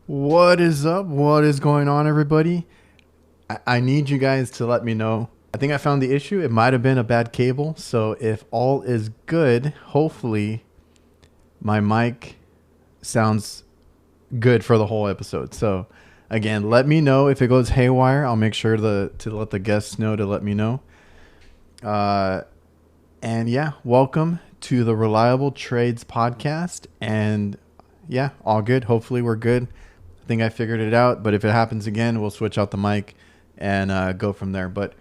What is up? What is going on, everybody? I need you guys to let me know. I think I found the issue. It might have been a bad cable. So if all is good, hopefully my mic sounds good for the whole episode. So again, let me know if it goes haywire. I'll make sure to let the guests know to let me know. And yeah, welcome to the Reliable Trades podcast. And yeah, all good. Hopefully we're good. I think I figured it out, but if it happens again, we'll switch out the mic and go from there. But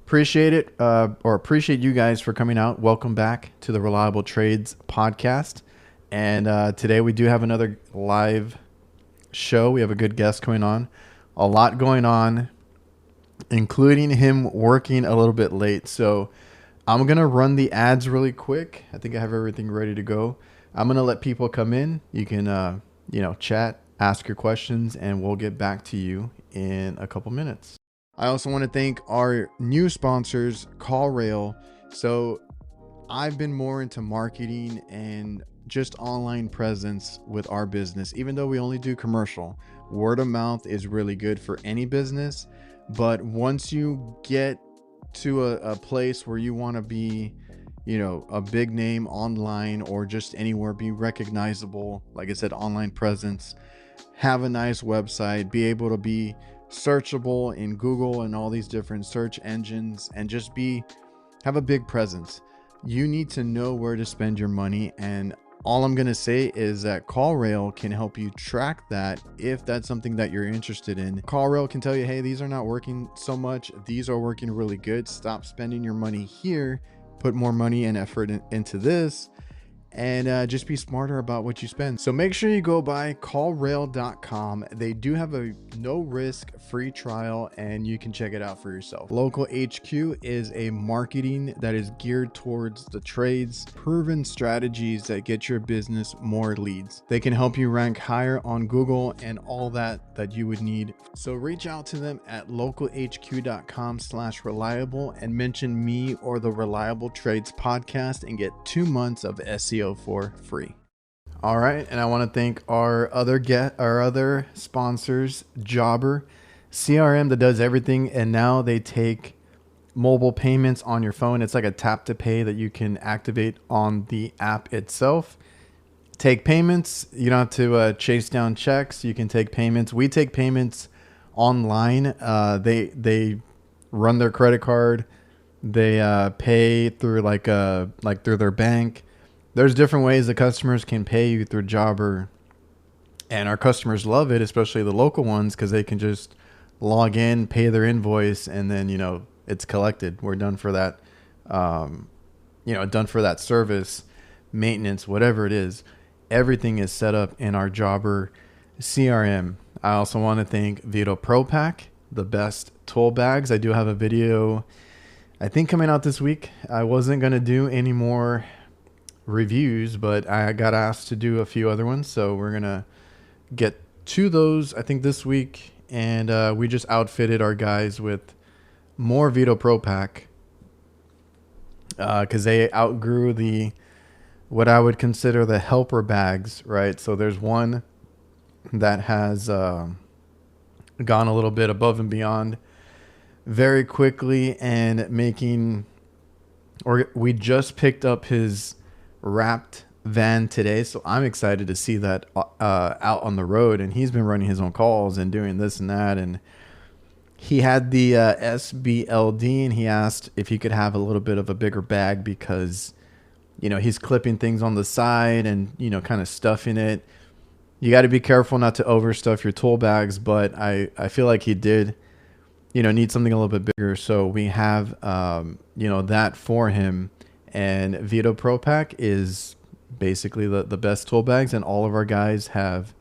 appreciate it, or appreciate you guys for coming out. Welcome back to the Reliable Trades podcast. And today we do have another live show. We have a good guest coming on. A lot going on, including him working a little bit late. So I'm going to run the ads really quick. I think I have everything ready to go. I'm going to let people come in. You can, chat, ask your questions, and we'll get back to you in a couple minutes. I also want to thank our new sponsors, CallRail. So I've been more into marketing and just online presence with our business. Even though we only do commercial, word of mouth is really good for any business. But once you get to a place where you want to be, a big name online or just anywhere, be recognizable, like I said, online presence, have a nice website, be able to be searchable in Google and all these different search engines, and just have a big presence. You need to know where to spend your money, and all I'm going to say is that CallRail can help you track that if that's something that you're interested in. CallRail can tell you, hey, these are not working so much. These are working really good. Stop spending your money here. Put more money and effort into this. And just be smarter about what you spend. So make sure you go by callrail.com. They do have a no risk free trial and you can check it out for yourself. Local HQ is a marketing that is geared towards the trades, proven strategies that get your business more leads. They can help you rank higher on Google and all that you would need. So reach out to them at localhq.com/reliable and mention me or the Reliable Trades podcast and get 2 months of SEO for free. All right, and I want to thank our other sponsors, Jobber, CRM that does everything, and now they take mobile payments on your phone. It's like a tap to pay that you can activate on the app itself. Take payments. You don't have to chase down checks. You can take payments. We take payments online. They run their credit card. They pay through through their bank. There's different ways that customers can pay you through Jobber, and our customers love it, especially the local ones, because they can just log in, pay their invoice, and then, it's collected. We're done for that, done for that service, maintenance, whatever it is. Everything is set up in our Jobber CRM. I also want to thank Vito Pro Pack, the best tool bags. I do have a video, I think, coming out this week. I wasn't going to do any more reviews, but I got asked to do a few other ones, so we're gonna get to those I think this week. And we just outfitted our guys with more Vito Pro Pack because they outgrew what I would consider the helper bags, right? So there's one that has gone a little bit above and beyond very quickly, and we just picked up his wrapped van today, so I'm excited to see that out on the road. And he's been running his own calls and doing this and that, and he had the SBLD, and he asked if he could have a little bit of a bigger bag because he's clipping things on the side and kind of stuffing it. You got to be careful not to overstuff your tool bags, but I feel like he did need something a little bit bigger, so we have that for him. And Vito Pro Pack is basically the best tool bags, and all of our guys have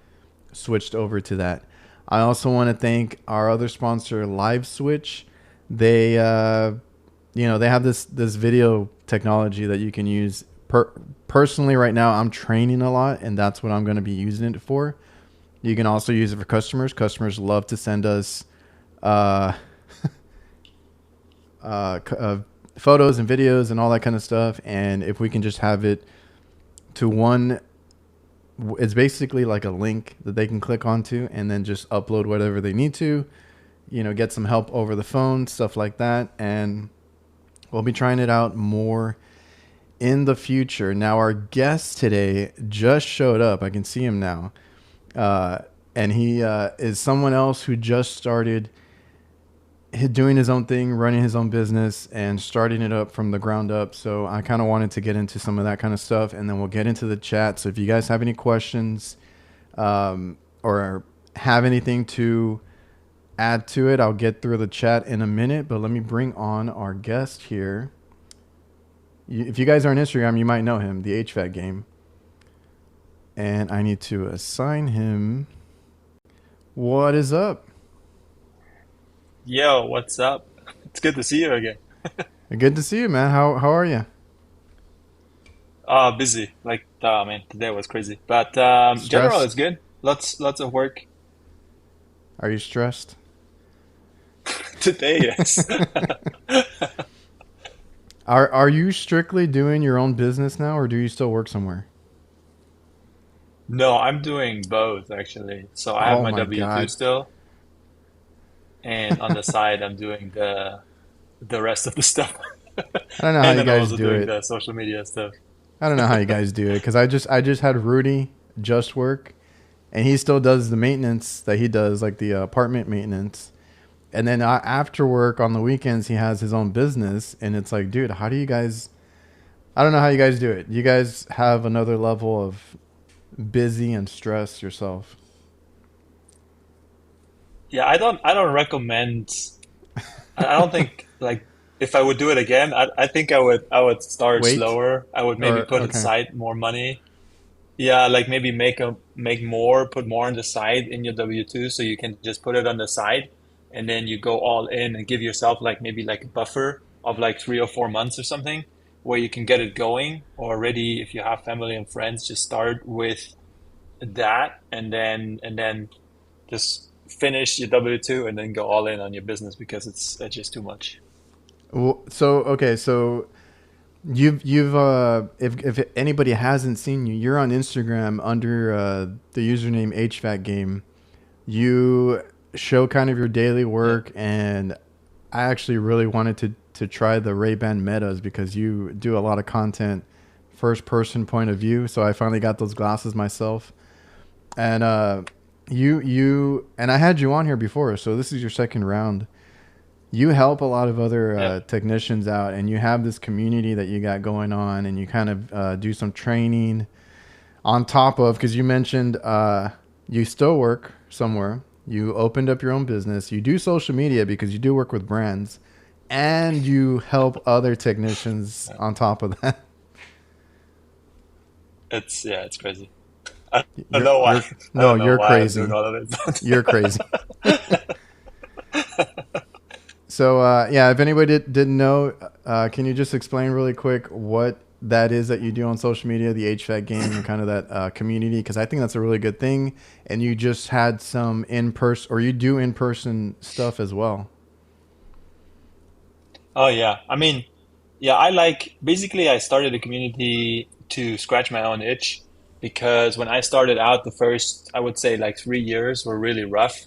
switched over to that. I also want to thank our other sponsor, Live Switch. They they have this video technology that you can use. Personally, right now, I'm training a lot, and that's what I'm going to be using it for. You can also use it for customers. Customers love to send us photos and videos and all that kind of stuff. And if we can just have it to one it's basically like a link that they can click onto and then just upload whatever they need to, get some help over the phone, stuff like that. And we'll be trying it out more in the future. Now, our guest today just showed up. I can see him now. And he is someone else who just started doing his own thing, running his own business, and starting it up from the ground up. So I kind of wanted to get into some of that kind of stuff, and then we'll get into the chat. So if you guys have any questions or have anything to add to it, I'll get through the chat in a minute. But let me bring on our guest here. If you guys are on Instagram, you might know him, the HVAC game. And I need to assign him. What is up? Yo, what's up? It's good to see you again. Good to see you, man. How are you? Busy. Man, today was crazy. But general Stressed? is good. Lots of work. Are you stressed? Today, yes. Are you strictly doing your own business now, or do you still work somewhere? No, I'm doing both actually. So I have Oh my my W-2 God. still, and on the side I'm doing the rest of the stuff. I don't know how And you then I'm guys also do doing it. the social media stuff. I don't know how you guys do it because I just had Rudy just work, and he still does the maintenance that he does, like the apartment maintenance. And then after work on the weekends, he has his own business, and it's like, dude, how do you guys? I don't know how you guys do it. You guys have another level of busy and stress yourself. Yeah, I don't recommend. I don't think like if I would do it again, I think I would start Wait, slower. I would maybe or put okay. aside more money. Yeah, like maybe make more, put more on the side in your W-2 so you can just put it on the side and then you go all in and give yourself like maybe like a buffer of like 3 or 4 months or something where you can get it going already. If you have family and friends, just start with that and then just finish your W-2 and then go all in on your business because it's just too much. So okay, so you've if anybody hasn't seen you, you're on Instagram under the username HVAC game. You show kind of your daily Yeah. work, and I actually really wanted to try the Ray-Ban Metas because you do a lot of content first person point of view. So I finally got those glasses myself, and you and I had you on here before, so this is your second round. You help a lot of other Yeah. technicians out, and you have this community that you got going on, and you kind of do some training on top of, because you mentioned you still work somewhere, you opened up your own business, you do social media because you do work with brands, and you help other technicians Yeah. on top of that. It's crazy. I don't you're know why. you're I no, don't know you're why I'm doing crazy. all of You're it. crazy. So yeah, if anybody didn't know, can you just explain really quick what that is that you do on social media, the HVAC game, and kind of that community? Because I think that's a really good thing. And you just had some in person, or you do in person stuff as well. Oh yeah. I mean, yeah, I like basically I started a community to scratch my own itch because when I started out the first, I would say like 3 years were really rough.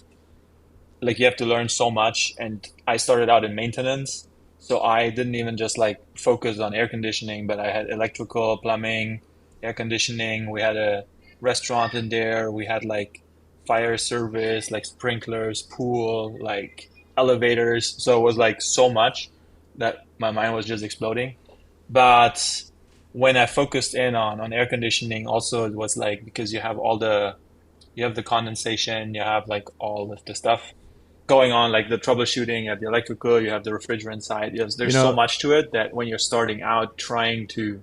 Like you have to learn so much and I started out in maintenance. So I didn't even just like focus on air conditioning, but I had electrical, plumbing, air conditioning. We had a restaurant in there. We had like fire service, like sprinklers, pool, like elevators. So it was like so much that my mind was just exploding. But when I focused in on air conditioning, also it was like because you have the condensation, you have like all of the stuff going on, like the troubleshooting, you have the electrical, you have the refrigerant side. You There's so know, much to it that when you're starting out trying to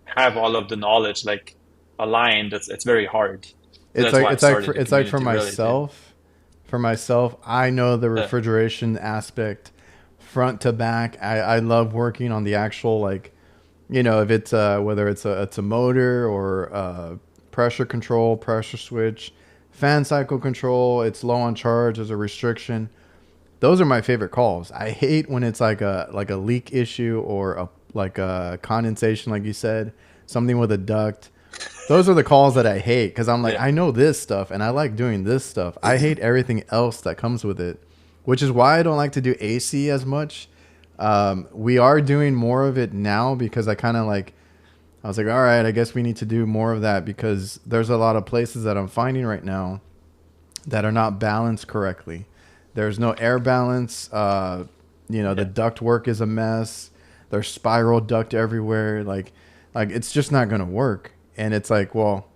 have all of the knowledge like aligned, it's very hard. So it's that's like why I it's like started the it's like for community really to myself. For myself, I know the uh, refrigeration aspect front to back. I love working on the actual, like, if it's whether it's a motor or pressure control, pressure switch, fan cycle control. It's low on charge. There's a restriction. Those are my favorite calls. I hate when it's like a leak issue or a like a condensation, like you said, something with a duct. those are the calls that I hate because I'm like, Yeah. I know this stuff and I like doing this stuff. I hate everything else that comes with it, which is why I don't like to do AC as much. We are doing more of it now because I was like, all right, I guess we need to do more of that because there's a lot of places that I'm finding right now that are not balanced correctly. There's no air balance. The Yeah. duct work is a mess. There's spiral duct everywhere. Like it's just not going to work. And it's like, well,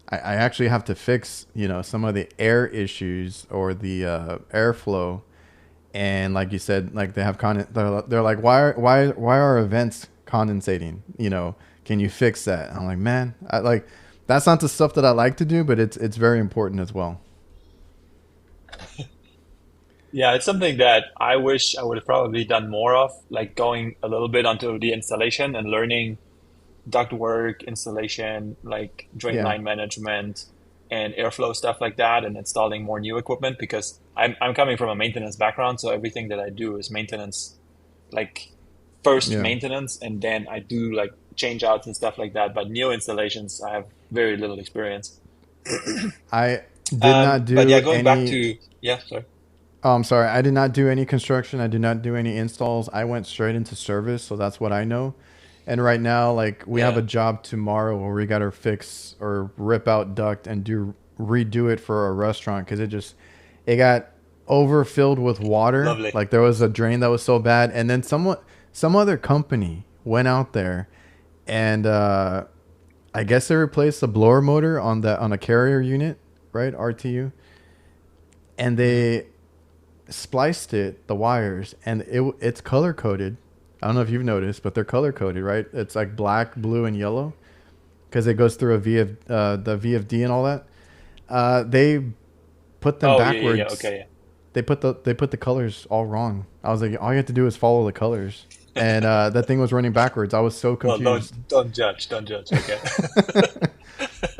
I actually have to fix, some of the air issues or the airflow. And like you said, like they have they're like, why are events condensating? Can you fix that? I'm like, man, that's not the stuff that I like to do, but it's very important as well. Yeah, it's something that I wish I would have probably done more of, like going a little bit onto the installation and learning ductwork, installation, like drain Yeah. line management and airflow stuff like that, and installing more new equipment because I'm coming from a maintenance background, so everything that I do is maintenance, like first Yeah. maintenance, and then I do like change outs and stuff like that. But new installations, I have very little experience. I did not But do yeah, going back any. to yeah, sorry. Oh, I'm sorry. I did not do any construction. I did not do any installs. I went straight into service, so that's what I know. And right now, like we have Yeah, a job tomorrow where we got to fix or rip out duct and do redo it for a restaurant because it got overfilled with water. lovely. Like there was a drain that was so bad, and then some other company went out there and I guess they replaced the blower motor on a carrier unit, right? RTU, and Mhm. they spliced the wires, and it's color coded. I don't know if you've noticed, but they're color coded, right? It's like black, blue, and yellow because it goes through the VFD and all that. They put them Oh yeah. backwards. Okay, They put the colors all wrong. I was like, all you have to do is follow the colors, and that thing was running backwards. I was so well, confused. don't judge. Okay.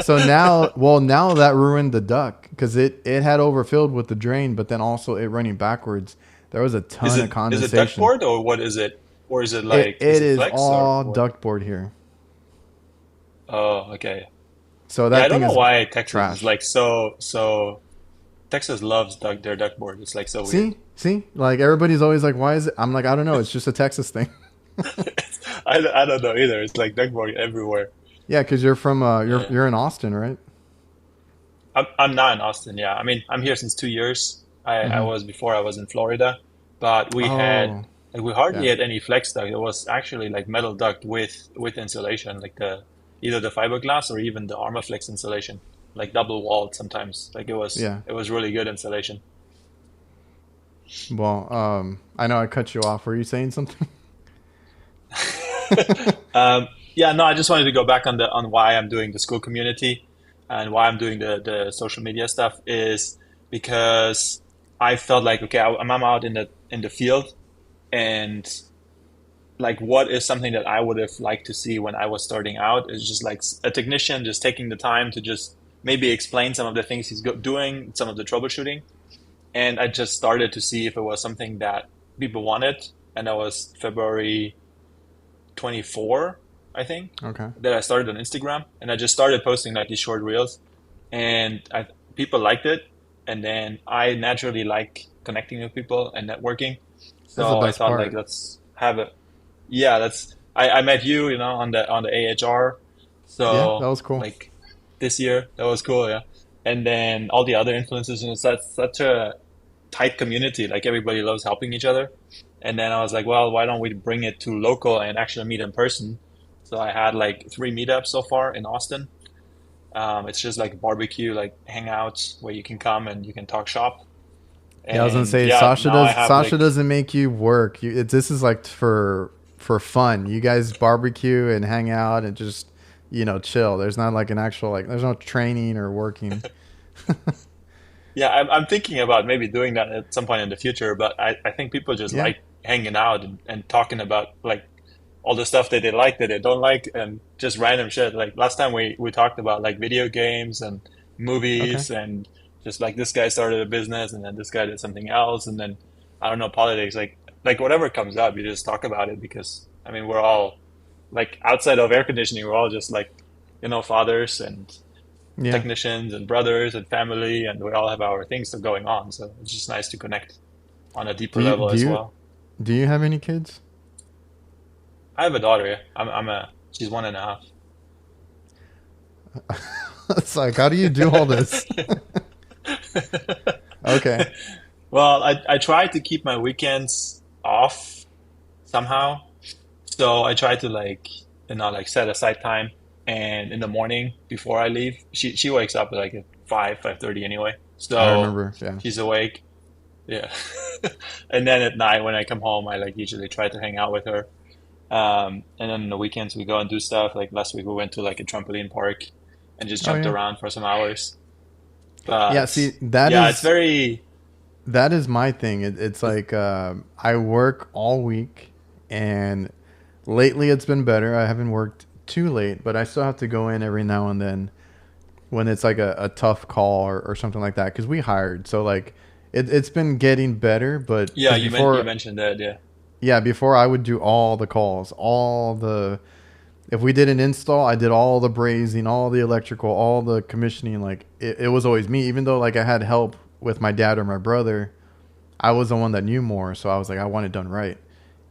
So now that ruined the duct because it had overfilled with the drain, but then also it running backwards. There was a ton of Is it condensation. ductboard or what is it? Or is it It like is it it is flex or all what? ductboard here. Oh, okay. So Yeah, I that don't thing know is why Texas is trash. like so. Texas loves their ductboard. It's like so weird. See, like everybody's always like, why is it? I'm like, I don't know. It's just a Texas thing. I don't know either. It's like ductboard everywhere. Yeah, because you're from Yeah. you're in Austin, right? I'm not in Austin. Yeah, I mean I'm here since 2 years. I Mm-hmm. was before I was in Florida, but we had Oh, like we hardly yeah. had any flex duct. It was actually like metal duct with insulation, like the either the fiberglass or even the Armaflex insulation, like double walled sometimes. Like Yeah. it was really good insulation. Well, I know I cut you off. Were you saying something? Yeah, no, I just wanted to go back on the on why I'm doing the school community and why I'm doing the social media stuff is because I felt like okay, I'm out in the field and like what is something that I would have liked to see when I was starting out is just like a technician just taking the time to just maybe explain some of the things doing, some of the troubleshooting, and I just started to see if it was something that people wanted, and that was February 24, I think, Okay. that I started on Instagram, and I just started posting like these short reels, and people liked it, and then I naturally like connecting with people and networking, That's the so I best thought like part. let's have it. Yeah, that's I met you, on the AHR, Yeah, that so was cool. like this year that was cool, yeah, and then all the other influencers, and it's such a tight community, like everybody loves helping each other. And then I was like, well, why don't we bring it to local and actually meet in person? So I had like 3 meetups so far in Austin. It's just like barbecue, like hangouts where you can come and you can talk shop. Yeah, I was gonna And say yeah, now I have Sasha like, doesn't make you work. This is like for fun. You guys barbecue and hang out and just chill. There's not like an actual like there's no training or working. yeah, I'm thinking about maybe doing that at some point in the future, but I think people just Yeah. like hanging out and talking about like all the stuff that they like, that they don't like, and just random shit. Like last time we talked about like video games and Okay. movies and just like this guy started a business and then this guy did something else and then I don't know, politics, like whatever comes up, you just talk about it because I mean we're all like outside of air conditioning, we're all just like fathers and Yeah. technicians and brothers and family, and we all have our things going on. So it's just nice to connect on a deeper Do you level do as you well. do you have any kids? I have a daughter. Yeah. She's 1.5. It's like, how do you do all this? Okay. Well, I try to keep my weekends off somehow. So I try to like set aside time, and in the morning before I leave, she wakes up like at 5:30 anyway. I So remember. Yeah. she's awake. Yeah. And then at night when I come home, I like usually try to hang out with her. And then on the weekends we go and do stuff. Like last week we went to like a trampoline park and just Oh jumped yeah. around for some hours. Yeah. But See, that yeah, it's is very that is my thing. It's like I work all week, and lately it's been better. I haven't worked too late, but I still have to go in every now and then when it's like a tough call or something like that because we hired. So like it's been getting better, but yeah, because you before, mentioned that, yeah. yeah, before I would do all the calls, all the if we did an install, I did all the brazing, all the electrical, all the commissioning. Like it was always me, even though like I had help with my dad or my brother. I was the one that knew more, so I was like, I want it done right,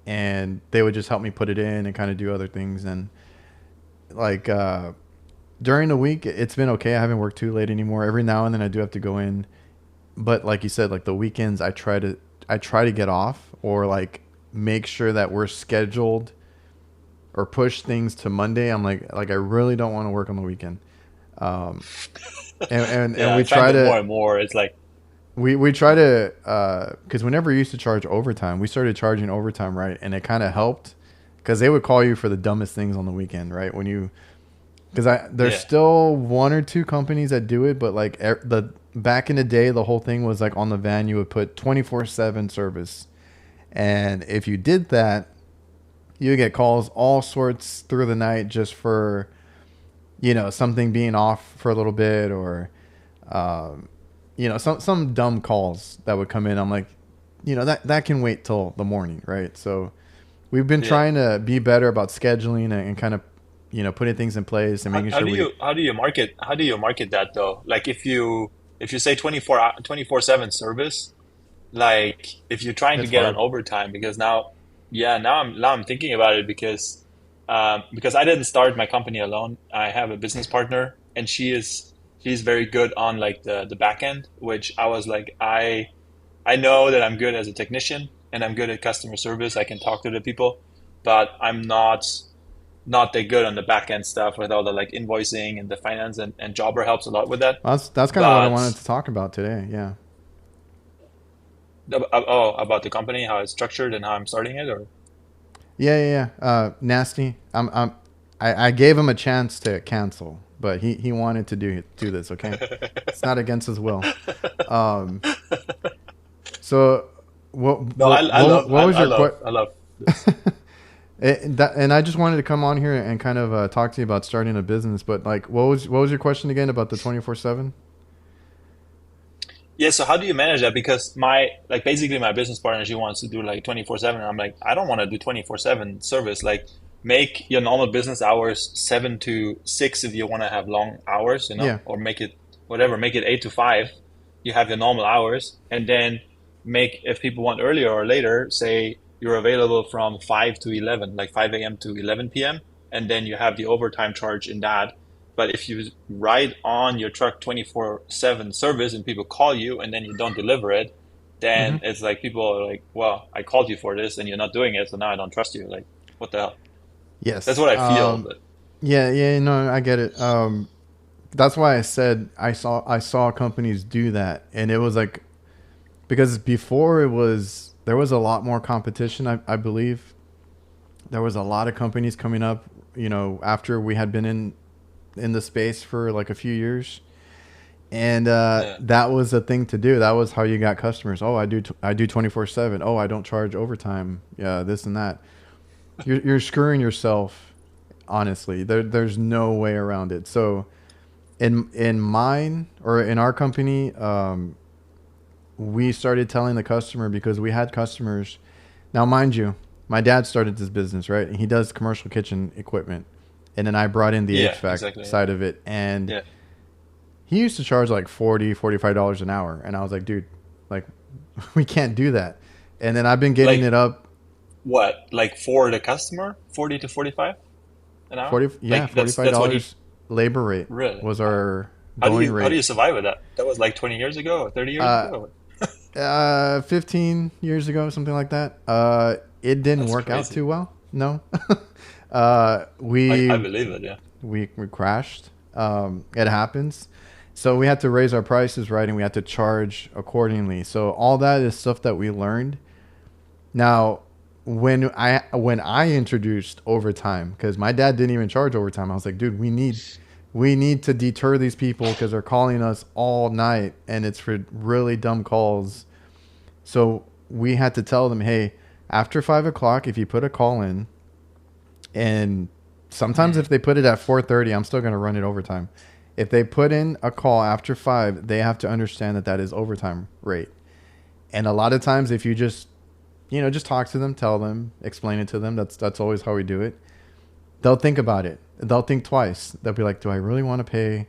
and they would just help me put it in and kind of do other things. And like during the week, it's been okay. I haven't worked too late anymore. Every now and then, I do have to go in, but like you said, like the weekends, I try to get off or like make sure that we're scheduled or push things to Monday. I'm like I really don't want to work on the weekend. Um, and Yeah, I we find try that more to and more. It's like, we try to because we never used to charge overtime. We started charging overtime, right, and it kind of helped because they would call you for the dumbest things on the weekend, right? When you because I there's yeah, still one or two companies that do it, but like the back in the day, the whole thing was like on the van you would put 24/7 service, and if you did that, you would get calls all sorts through the night just for something being off for a little bit or um, some dumb calls that would come in. I'm like, that can wait till the morning, right? So we've been yeah. trying to be better about scheduling and kind of putting things in place and making How sure do we. you market that though? Like if you say 24/7 service, like if you're trying to It's get on hard. overtime, because now, yeah, now I'm thinking about it because I didn't start my company alone. I have a business partner, and she's very good on like the back end, which I was like, I know that I'm good as a technician and I'm good at customer service. I can talk to the people, but I'm not that good on the back end stuff with all the like invoicing and the finance, and Jobber helps a lot with that. That's kind of what I But wanted to talk about today. Yeah. oh, about the company, how it's structured and how I'm starting it, or Yeah, yeah, yeah. Nasty. I gave him a chance to cancel, but he wanted to do this. Okay, it's not against his will. Um, so no, what was your question? I love this. And I just wanted to come on here and kind of talk to you about starting a business. But like, what was your question again about the 24/7? Yeah, so how do you manage that? Because basically my business partner, she wants to do like 24/7. And I'm like, I don't want to do 24/7 service. Like make your normal business hours 7 to 6 if you want to have long hours, Yeah. or make it whatever, make it 8 to 5. You have your normal hours, and then make, if people want earlier or later, say you're available from 5 to 11, like 5 a.m. to 11 p.m. And then you have the overtime charge in that. But if you ride on your truck 24/7 service and people call you and then you don't deliver it, Hmm. then it's like people are like, well, I called you for this and you're not doing it, so now I don't trust you. Like, what the hell? That's Yes. what I feel. But Yeah. Yeah. No, I get it. That's why I said I saw companies do that, and it was like because before there was a lot more competition. I believe there was a lot of companies coming up. After we had been in the space for like a few years, and yeah, that was a thing to do. That was how you got customers. Oh, I do 24/7. Oh, I don't charge overtime. Yeah, this and that. You're screwing yourself. Honestly, there's no way around it. So in mine or in our company, we started telling the customer because we had customers. Now, mind you, my dad started this business, right? And he does commercial kitchen equipment. and then I brought in the Yeah, HVAC exactly. Yeah. side of it, and Yeah. he used to charge like $40, $45 an hour, and I was like, dude, like we can't do that. And then I've been getting Like it up what? Like for the customer, 40 to 45 an hour? 40, yeah, Like forty five that's what he dollars labor rate really. was Wow. our going How do rate. you survive with that? That was like 20 years ago or 30 years Uh, ago. 15 years ago, something like that. It didn't That's work out crazy. too well. No. uh, I we believe it. Yeah. we crashed. It happens. So we had to raise our prices, right, and we had to charge accordingly. So all that is stuff that we learned. Now, when I introduced overtime, because my dad didn't even charge overtime, I was like, dude, we need to deter these people because they're calling us all night, and it's for really dumb calls. So we had to tell them, hey, after 5 o'clock, if you put a call in, and sometimes if Mm. they put it at 4:30, I'm still gonna run it overtime. If they put in a call after 5, they have to understand that that is overtime rate. And a lot of times, if you just talk to them, tell them, explain it to them. That's always how we do it. They'll think about it. They'll think twice. They'll be like, do I really want to pay,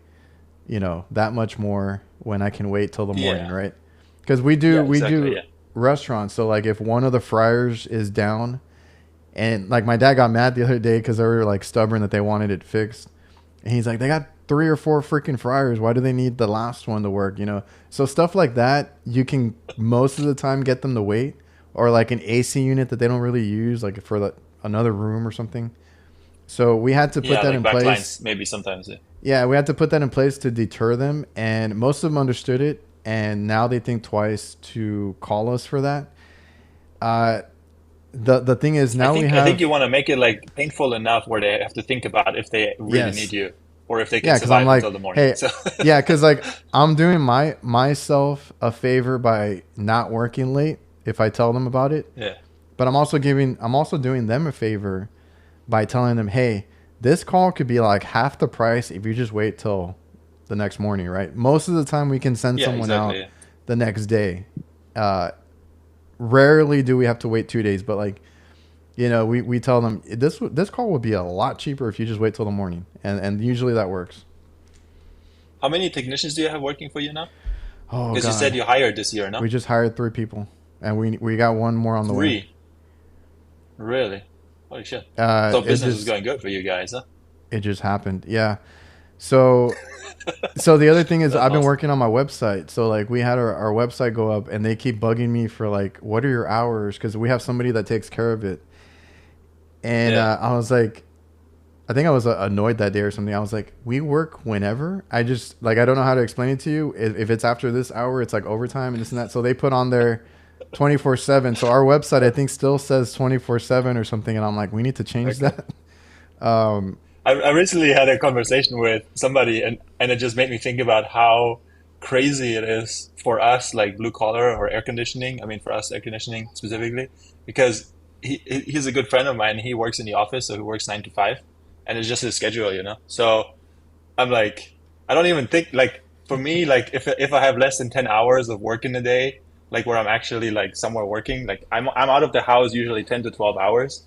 that much more when I can wait till the morning, Yeah. right? Because we do Yeah. we Exactly. do Yeah. restaurants. So like if one of the fryers is down, and like my dad got mad the other day because they were like stubborn that they wanted it fixed, and he's like, they got 3 or 4 freaking fryers. Why do they need the last one to work? So stuff like that, you can most of the time get them to wait, or like an AC unit that they don't really use, like for another room or something. So we had to put Yeah. that Like in backlines, place. maybe sometimes. Yeah. Yeah, we had to put that in place to deter them, and most of them understood it, and now they think twice to call us for that. Uh, the thing is now we I think have you want to make it like painful enough where they have to think about if they really need yes, you or if they can yeah, because I'm survive until like, the morning. hey, So yeah, because like I'm doing myself a favor by not working late if I tell them about it, yeah. but I'm also doing them a favor by telling them, hey, this call could be like half the price if you just wait till the next morning, right? Most of the time we can send Yeah. someone Exactly. out Yeah. the next day. Uh, Rarely do we have to wait 2 days, but like, we tell them this call would be a lot cheaper if you just wait till the morning, and usually that works. How many technicians do you have working for you now? Oh Because you said God, you hired this year, no? we just hired 3 people, and we got one more on the way. Three. Really? Holy shit. Uh, So it business is just going good for you guys, huh? it just happened, yeah. So So the other thing is That's I've been awesome. working on my website. So like we had our website go up, and they keep bugging me for like, what are your hours? Because we have somebody that takes care of it. And Yeah. I was like, I think I was annoyed that day or something. I was like, we work whenever. I just like, I don't know how to explain it to you. If it's after this hour, it's like overtime and this and that. So they put on there 24/7. So our website, I think, still says 24/7 or something. And I'm like, we need to change Okay. that. Um, I recently had a conversation with somebody, and it just made me think about how crazy it is for us, like blue collar or air conditioning. I mean, for us, air conditioning specifically, because he's a good friend of mine. He works in the office, so he works 9 to 5, and it's just his schedule, you know. So I'm like, I don't even think like for me, like if I have less than 10 hours of work in a day, like where I'm actually like somewhere working, like I'm out of the house usually 10 to 12 hours.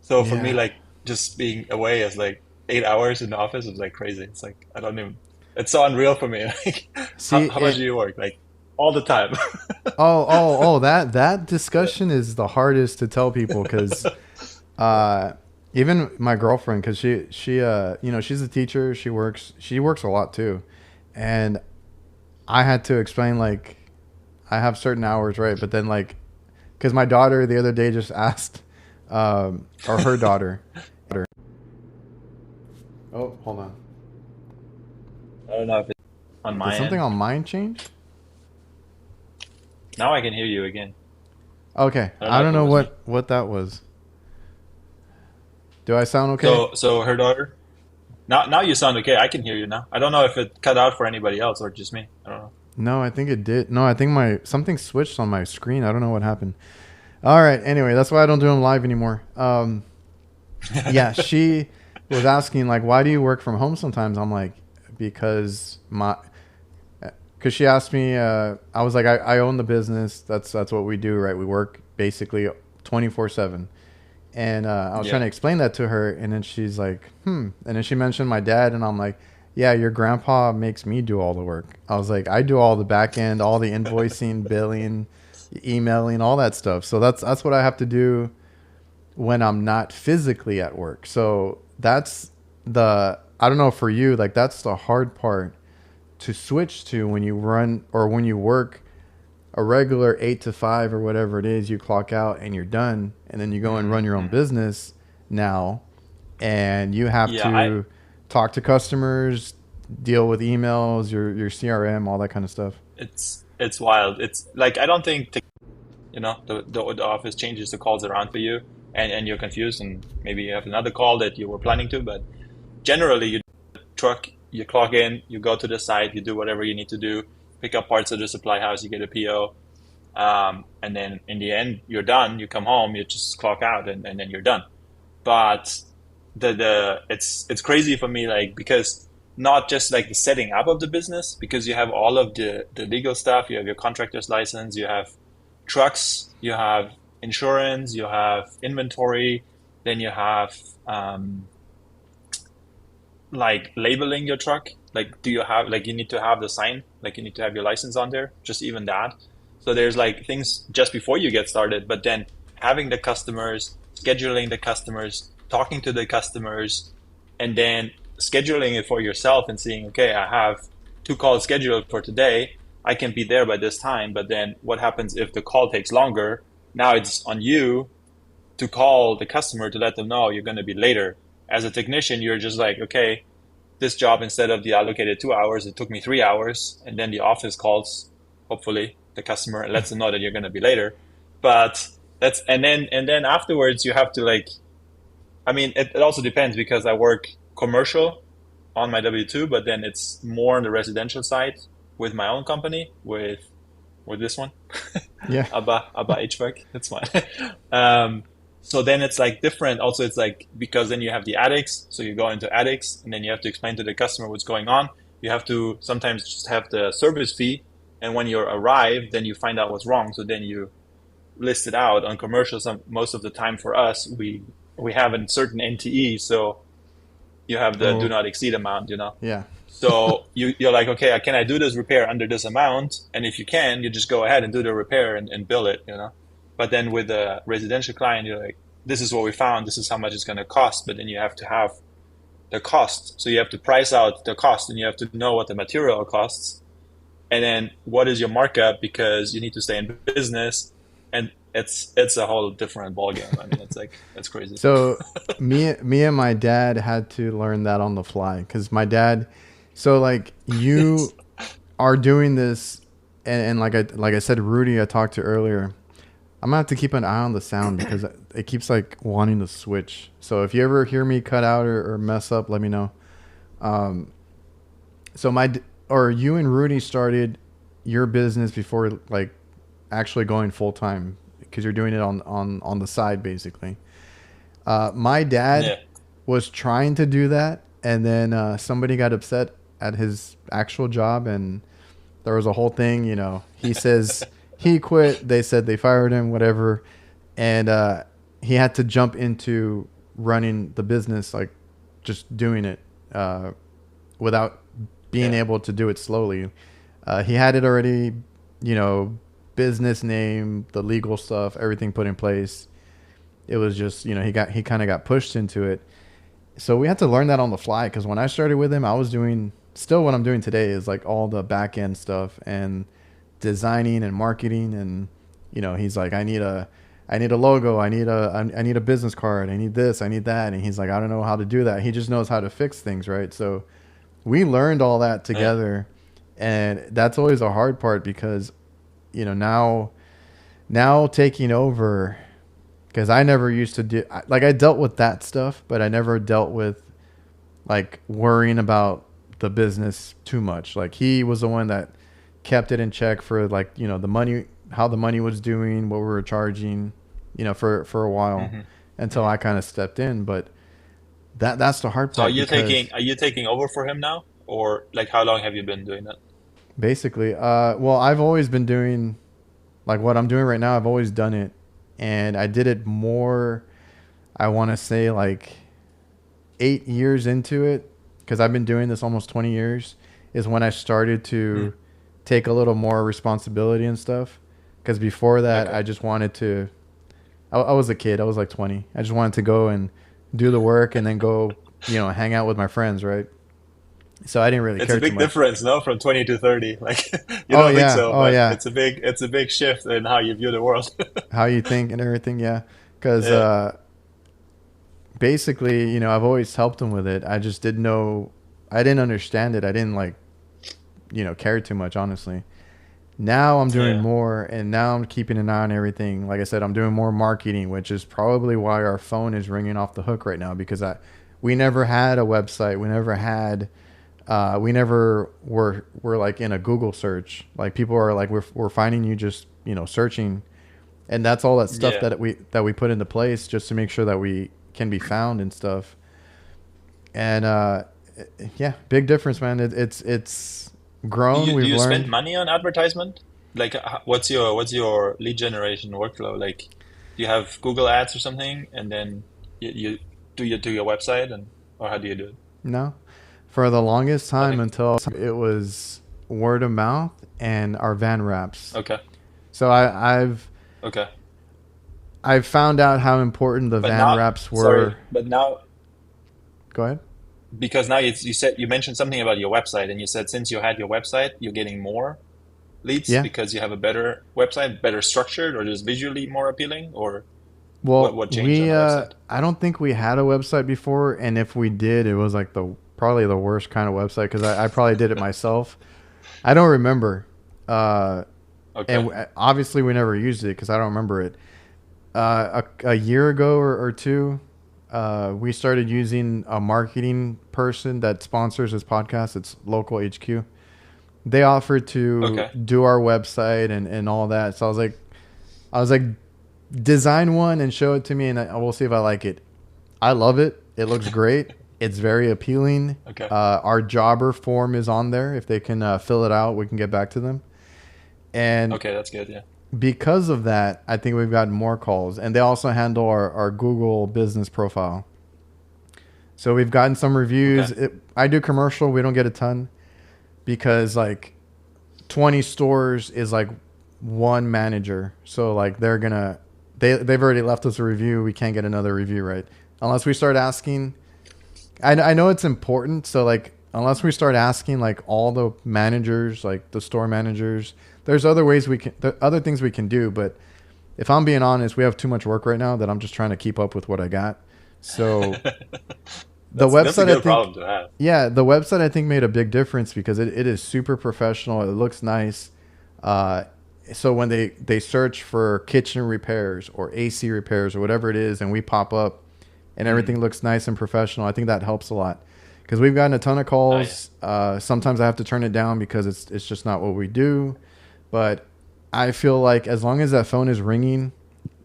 So for me, yeah. like just being away is like 8 hours in the office is like crazy. It's like I don't even. It's so unreal for me. Like See, how much do you work? Like all the time. that discussion is the hardest to tell people because uh, even my girlfriend, because she's a teacher. She works a lot too, and I had to explain like I have certain hours, right? But then like because my daughter the other day just asked, or her daughter. Oh, hold on. I don't know if it's on Did my something end. on mine change? Now I can hear you again. Okay, I don't I know if don't it know was me. what that was. Do I sound okay? So her daughter. Now you sound okay. I can hear you now. I don't know if it cut out for anybody else or just me. I don't know. No, I think it did. No, I think my something switched on my screen. I don't know what happened. All right. Anyway, that's why I don't do them live anymore. Yeah, she was asking like, why do you work from home sometimes? I'm like, because because she asked me. I was like, I own the business. That's what we do, right? We work basically 24/7, And I was trying Yeah. to explain that to her, and then she's like, "Hmm." And then she mentioned my dad, and I'm like, "Yeah, your grandpa makes me do all the work." I was like, "I do all the back end, all the invoicing, billing, emailing, all that stuff." So that's what I have to do when I'm not physically at work. So that's the I don't know for you, like that's the hard part to switch to when you run or when you work a regular 8 to 5 or whatever it is, you clock out and you're done, and then you go and run your own Hmm. business now, and you have Yeah, I to talk to customers, deal with emails, your CRM, all that kind of stuff. it's wild. It's like I don't think the office changes the calls around for you, and you're confused, and maybe you have another call that you were planning to, but generally you truck, you clock in, you go to the site, you do whatever you need to do, pick up parts of the supply house, you get a PO, and then in the end you're done. You come home, you just clock out, and then you're done. But the it's crazy for me, like, because not just like the setting up of the business, because you have all of the legal stuff, you have your contractor's license, you have trucks, you have insurance, you have inventory, then you have like labeling your truck. Like, do you have, like, you need to have the sign, like you need to have your license on there, just even that. So there's like things just before you get started, but then having the customers, scheduling the customers, talking to the customers, and then scheduling it for yourself and seeing, okay, I have 2 calls scheduled for today. I can be there by this time, but then what happens if the call takes longer? Now it's on you to call the customer to let them know you're going to be later. As a technician, you're just like, okay, this job, instead of the allocated 2 hours, it took me 3 hours. And then the office calls, hopefully, the customer and lets them know that you're going to be later. But and then afterwards, you have to, like, I mean, it also depends because I work commercial on my W-2, but then it's more on the residential side with my own company, with this one. Yeah. Abba HVAC. That's fine. um, so then it's like different. Also, it's like, because then you have the addicts. So you go into addicts, and then you have to explain to the customer what's going on. You have to sometimes just have the service fee, and when you arrive, then you find out what's wrong. So then you list it out on commercial. Most of the time for us, we have a certain NTE, so you have the do Oh, not exceed amount. yeah. So you're like, okay, can I do this repair under this amount? And if you can, you just go ahead and do the repair and bill it. But then with a residential client, you're like, this is what we found. This is how much it's going to cost. But then you have to have the cost. So you have to price out the cost, and you have to know what the material costs. And then what is your markup, because you need to stay in business. And it's a whole different ballgame. I mean, it's crazy. So me and my dad had to learn that on the fly because my dad. So like you are doing this, and like I said, Rudy, I talked to earlier. I'm gonna have to keep an eye on the sound because it keeps like wanting to switch. So if you ever hear me cut out or mess up, let me know. Um, so or you and Rudy started your business before like actually going full time because you're doing it on the side basically. My dad Yeah. was trying to do that, and then somebody got upset at his actual job, and there was a whole thing. He says he quit. They said they fired him, whatever, and he had to jump into running the business, like just doing it without being Yeah. able to do it slowly. He had it already, you know, business name, the legal stuff, everything put in place. It was just, he kind of got pushed into it. So we had to learn that on the fly because when I started with him, I was doing still what I'm doing today is like all the back end stuff and designing and marketing. And he's like, I need a logo, I need a business card, I need this, I need that. And he's like, I don't know how to do that. He just knows how to fix things, right? So we learned all that Yeah. together, and that's always a hard part because now taking over, because I never used to do, like, I dealt with that stuff, but I never dealt with like worrying about the business too much. Like he was the one that kept it in check for, like, the money, how the money was doing, what we were charging, for a while Hmm. until Hmm. I kind of stepped in. But that's the hard So are part you taking because are you taking over for him now, or like how long have you been doing that? basically, well, I've always been doing, like, what I'm doing right now. I've always done it, and I did it more. I want to say like 8 years into it, because I've been doing this almost 20 years, is when I started Mm, to take a little more responsibility and stuff. Because before that, okay. I just wanted to. I was a kid. I was like 20. I just wanted to go and do the work and then go, hang out with my friends, right? So I didn't really It's a care too big much. difference, no, from 20 to 30. Like you Oh don't think yeah, so, oh but yeah. it's a big shift in how you view the world. How you think and everything, yeah. Because Yeah. basically, I've always helped them with it. I just didn't know. I didn't understand it. I didn't like, care too much, honestly. Now I'm doing Yeah. more, and now I'm keeping an eye on everything. Like I said, I'm doing more marketing, which is probably why our phone is ringing off the hook right now, because we never had a website. We never were like in a Google search. Like people are like, we're finding you just, searching, and that's all that stuff Yeah. that we put into place just to make sure that we can be found and stuff. And yeah, big difference, man. It's Do grown. you do We've you spend learned. money on advertisement? Like, what's your lead generation workflow? Like, do you have Google Ads or something, and then you do your website, and or how do you do it? No, for the longest time Nothing. until it was word of mouth and our van wraps. Okay. So Okay. I've found out how important the But van now, wraps sorry, were. but now Go ahead. because now you mentioned something about your website, and you said since you had your website, you're getting more leads Yeah. because you have a better website, better structured, or just visually more appealing, or what Well, what changed on the website? I don't think we had a website before, and if we did, it was like the probably the worst kind of website, because I probably did it myself. I don't remember. Uh, Okay. and obviously we never used it because I don't remember it. A year ago or two, we started using a marketing person that sponsors this podcast. It's local HQ. They offered to Okay. do our website and all that. So I was like, design one and show it to me, and we'll see if I like it. I love it. It looks great. It's very appealing. Okay. Our jobber form is on there. If they can fill it out, we can get back to them. And Okay, that's good. Yeah. because of that, I think we've gotten more calls. And they also handle our Google business profile. So we've gotten some reviews. Okay. I do commercial. We don't get a ton because like 20 stores is like one manager. So like they've already left us a review. We can't get another review, right? Unless we start asking. I know it's important. So like unless we start asking like all the managers, like the store managers, there's other ways there are other things we can do. But if I'm being honest, we have too much work right now that I'm just trying to keep up with what I got. So the That's a website, I good think, problem to have. yeah, the website I think made a big difference because it is super professional. It looks nice. Uh, so when they search for kitchen repairs or AC repairs or whatever it is, and we pop up, and Mm. everything looks nice and professional, I think that helps a lot. Because we've gotten a ton of Oh yeah. calls. Sometimes I have to turn it down because it's just not what we do. But I feel like as long as that phone is ringing,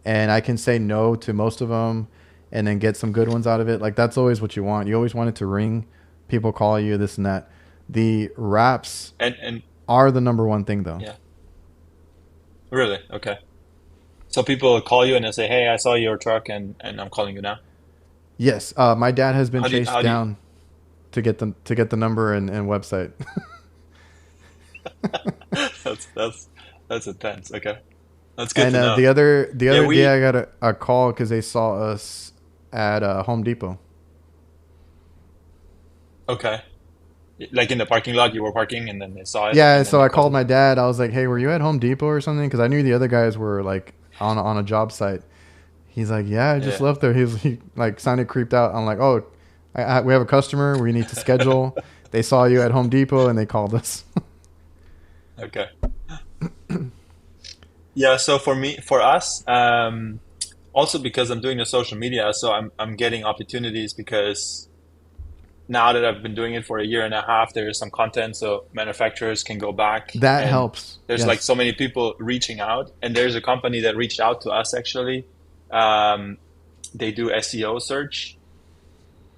and I can say no to most of them, and then get some good ones out of it, like that's always what you want. You always want it to ring. People call you this and that. The wraps And are the number one thing, though. yeah, really? Okay. So people call you and they say, "Hey, I saw your truck and I'm calling you now." Yes, my dad has been How do you chased how do you down to get the number and website. that's intense. Okay. That's good And to know. the Yeah, other day we I got a call because they saw us at Home Depot. okay. Like in the parking lot, you were parking and then they saw it Yeah, and then so they I called called you. my dad. I was like, "Hey, were you at Home Depot or something?" Because I knew the other guys were like on a job site. He's like, "Yeah, I just Yeah. left there." He like sounded creeped out. I'm like, "Oh, we have a customer. We need to schedule." They saw you at Home Depot and they called us. Okay. Yeah, so for us, also because I'm doing the social media, so I'm getting opportunities because now that I've been doing it for a year and a half, there is some content, so manufacturers can go back That and helps. there's like Yes. so many people reaching out, and there's a company that reached out to us actually. Um, they do SEO search.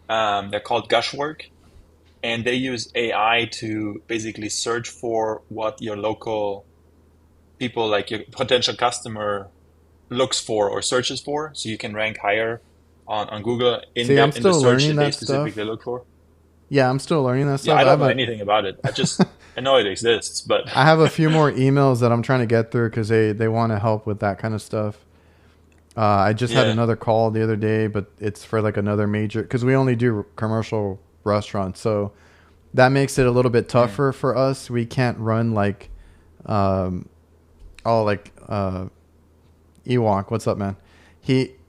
They're called Gushwork, and they use AI to basically search for what your local people, like your potential customer, looks for or searches for, so you can rank higher on Google in See, I'm the still search learning that they that stuff. specifically look for. Yeah, I'm still learning that Yeah, stuff. I don't know anything about it. I know it exists, but I have a few more emails that I'm trying to get through because they want to help with that kind of stuff. I just had yeah. another call the other day, but it's for like another major because we only do commercial restaurants, so that makes it a little bit Mm. tougher for us. We can't run like, um, oh, like Ewok. What's up, man?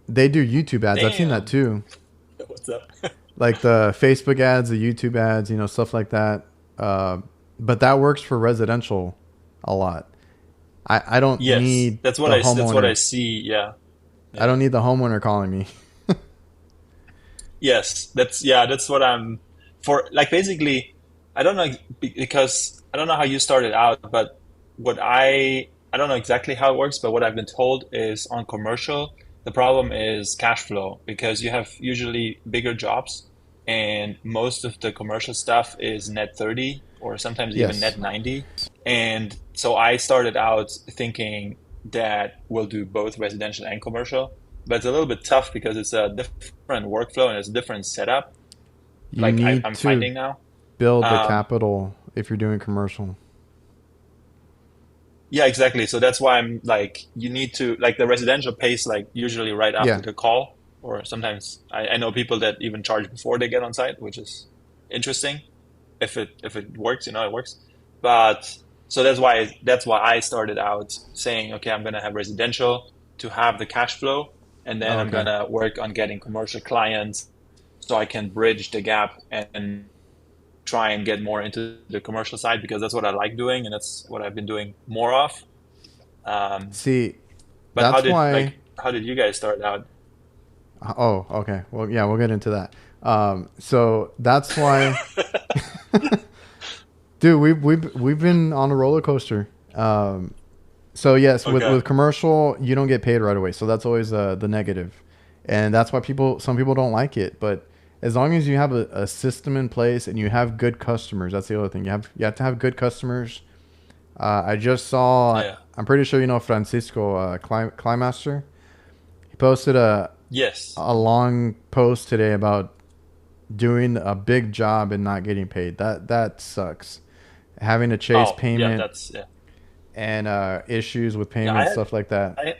They do YouTube ads. I've seen that Damn. too, What's up? like the Facebook ads, the YouTube ads, stuff like that. Uh, but that works for residential a lot. I don't Yes, need the that's what I homeowner. see. Yeah. I Yeah. don't need the homeowner calling me. Yes, that's what I'm for. Like basically, I don't know because I don't know how you started out, but I don't know exactly how it works, but what I've been told is on commercial, the problem is cash flow because you have usually bigger jobs and most of the commercial stuff is net 30 or sometimes even Yes. net 90. And so I started out thinking that we'll do both residential and commercial, but it's a little bit tough because it's a different workflow and it's a different setup. You need I'm to finding now. build the Um, capital if you're doing commercial. yeah, exactly. So that's why I'm like, you need to like the residential pays like usually right after Yeah. the call, or sometimes I know people that even charge before they get on site, which is interesting. If it works, it works. But so that's why I started out saying, okay, I'm gonna have residential to have the cash flow, and then Oh, I'm okay. gonna work on getting commercial clients so I can bridge the gap and try and get more into the commercial side because that's what I like doing and that's what I've been doing more of. Um, See, but that's why. how did you guys start out? Oh, okay. Well, yeah, we'll get into that. So that's why, dude. We've been on a roller coaster. So yes, Okay. with commercial, you don't get paid right away. So that's always the negative, and that's why some people don't like it. But as long as you have a system in place and you have good customers, that's the other thing. You have to have good customers. I just saw. Yeah. I'm pretty sure you know Francisco Climaster. He posted Yes. a long post today about doing a big job and not getting paid. That sucks. Having to chase Oh, yeah, payment that's yeah. and issues with Yeah, payment, stuff like that. I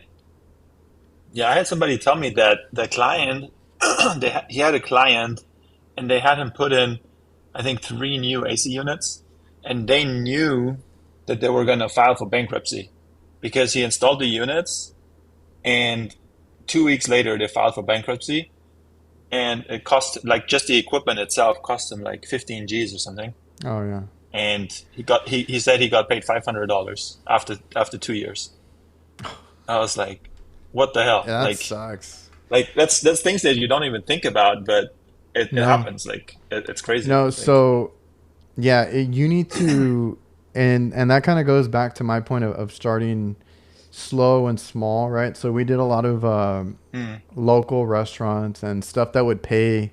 I had somebody tell me that the client he had a client and they had him put in I think three new AC units and they knew that they were going to file for bankruptcy because he installed the units and 2 weeks later they filed for bankruptcy and it cost like just the equipment itself cost him like 15 G's or something. Oh yeah, And he said he got paid $500 after 2 years. I was like, what the hell? that sucks. That's things that you don't even think about, but it No, happens. Like it's crazy. no. Like So yeah, you need to, and that kind of goes back to my point of starting slow and small, right? So we did a lot of mm, local restaurants and stuff that would pay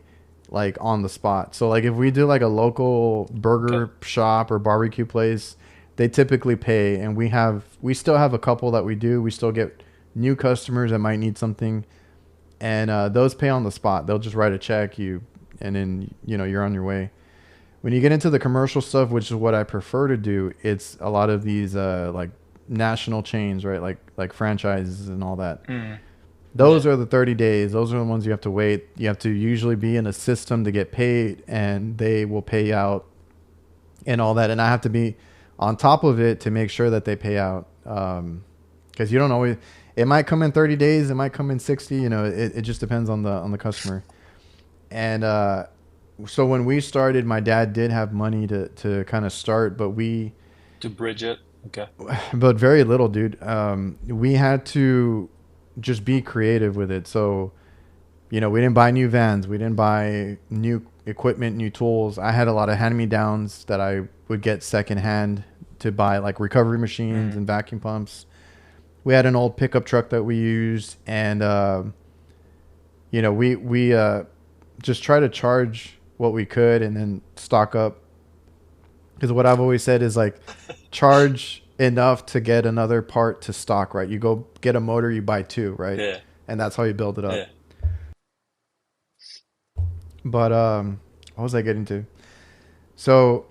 like on the spot. So like if we do like a local okay, burger shop or barbecue place, they typically pay, and we still have a couple that we do. We still get new customers that might need something, and those pay on the spot. They'll just write a check you, and then you're on your way. When you get into the commercial stuff, which is what I prefer to do, it's a lot of these like national chains, right? Like franchises and all that. mm, Those yeah, are the 30 days. Those are the ones you have to wait. You have to usually be in a system to get paid, and they will pay out and all that. And I have to be on top of it to make sure that they pay out. Because you don't always. It might come in 30 days. It might come in 60. It just depends on the customer. And so when we started, my dad did have money to kind of start, to bridge it. Okay, but very little, dude. We had to just be creative with it. So we didn't buy new vans. We didn't buy new equipment, new tools. I had a lot of hand-me-downs that I would get secondhand to buy, like recovery machines mm, and vacuum pumps. We had an old pickup truck that we used, and we just try to charge what we could and then stock up. Because what I've always said is like charge enough to get another part to stock, right? You go get a motor, you buy two, right? yeah, And that's how you build it yeah. up. But what was I getting to? So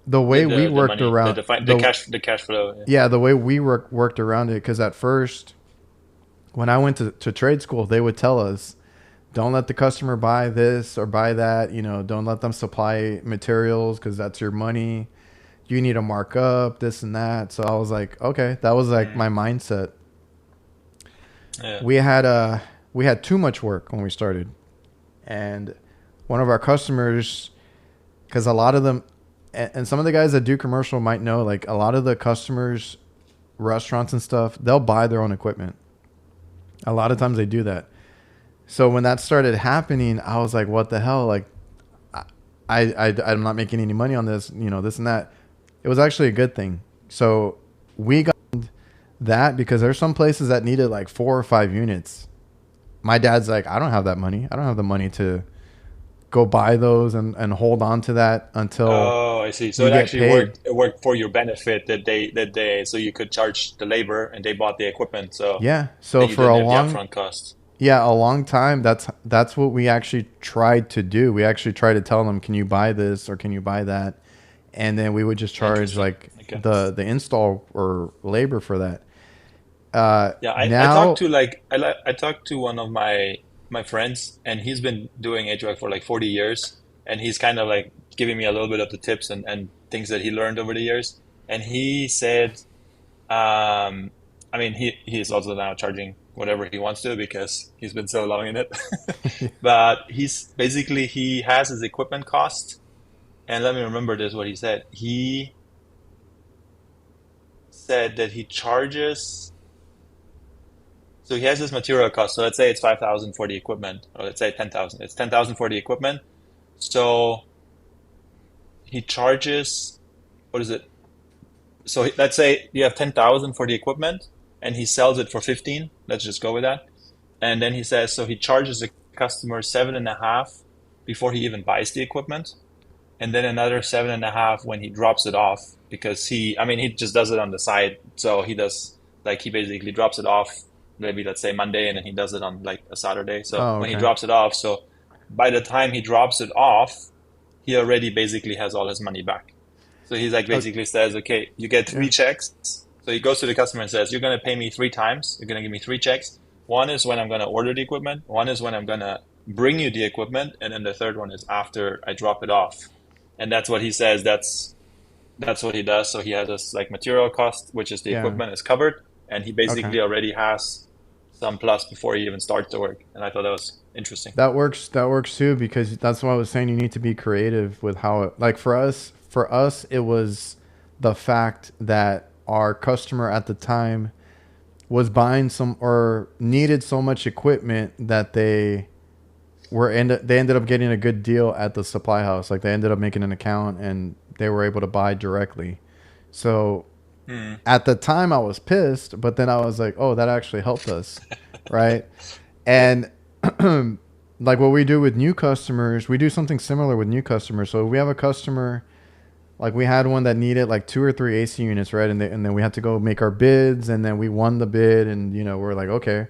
the way we The worked money, around the cash flow. Yeah. yeah, the way we worked around it, because at first when I went to trade school, they would tell us, don't let the customer buy this or buy that. Don't let them supply materials because that's your money. You need to mark up this and that. So I was like, okay, that was like my Mm. mindset. Yeah. We had we had too much work when we started, and one of our customers, because a lot of them, and some of the guys that do commercial might know, like a lot of the customers, restaurants and stuff, they'll buy their own equipment. A lot of times they do that. So when that started happening, I was like, what the hell? Like, I'm not making any money on this, this and that. It was actually a good thing. So we got that because there's some places that needed like 4 or 5 units. My dad's like, I don't have that money. I don't have the money to go buy those and hold on to that until Oh, I see. So you it get actually paid. worked for your benefit so you could charge the labor and they bought the equipment, so Yeah. So then you for didn't a have the long, upfront cost. yeah, a long time, that's what we actually tried to do. We actually tried to tell them, can you buy this or can you buy that? And then we would just charge Interesting. like Okay. the install or labor for that. Yeah, I talked Now, to I talked to one of my friends, and he's been doing HVAC for like 40 years, and he's kind of like giving me a little bit of the tips and things that he learned over the years. And he said, I mean, he's also now charging whatever he wants to because he's been so long in it. But he has his equipment cost, and let me remember this what he said. He said that he charges. So he has this material cost. So let's say it's 5,000 for the equipment, or let's say 10,000. It's 10,000 for the equipment. So he charges, what is it? So let's say you have 10,000 for the equipment and he sells it for 15. Let's just go with that. And then he says, so he charges the customer 7.5 before he even buys the equipment. And then another 7.5 when he drops it off because he just does it on the side. So he basically drops it off maybe let's say Monday and then he does it on like a Saturday. So oh, when he okay. drops it off, so by the time he drops it off, he already basically has all his money back. So he's like Okay. basically says, okay, you get three Yeah. checks. So he goes to the customer and says, you're going to pay me three times. You're going to give me three checks. One is when I'm going to order the equipment. One is when I'm going to bring you the equipment. And then the third one is after I drop it off. And that's what he says. That's what he does. So he has this like material cost, which is the Yeah. equipment is covered. And he Okay. basically already has some plus before he even starts the work. And I thought that was interesting. That works. That works too because that's what I was saying. You need to be creative with how it. Like for us, it was the fact that our customer at the time was buying some or needed so much equipment that they ended up getting a good deal at the supply house. Like they ended up making an account and they were able to buy directly. So Hmm. at the time I was pissed, but then I was like, oh, that actually helped us, right? Yeah. And like what we do with new customers, we do something similar with new customers. So we have a customer, like we had one that needed like 2 or 3 AC units, right? And then we had to go make our bids, and then we won the bid, and we're like, okay,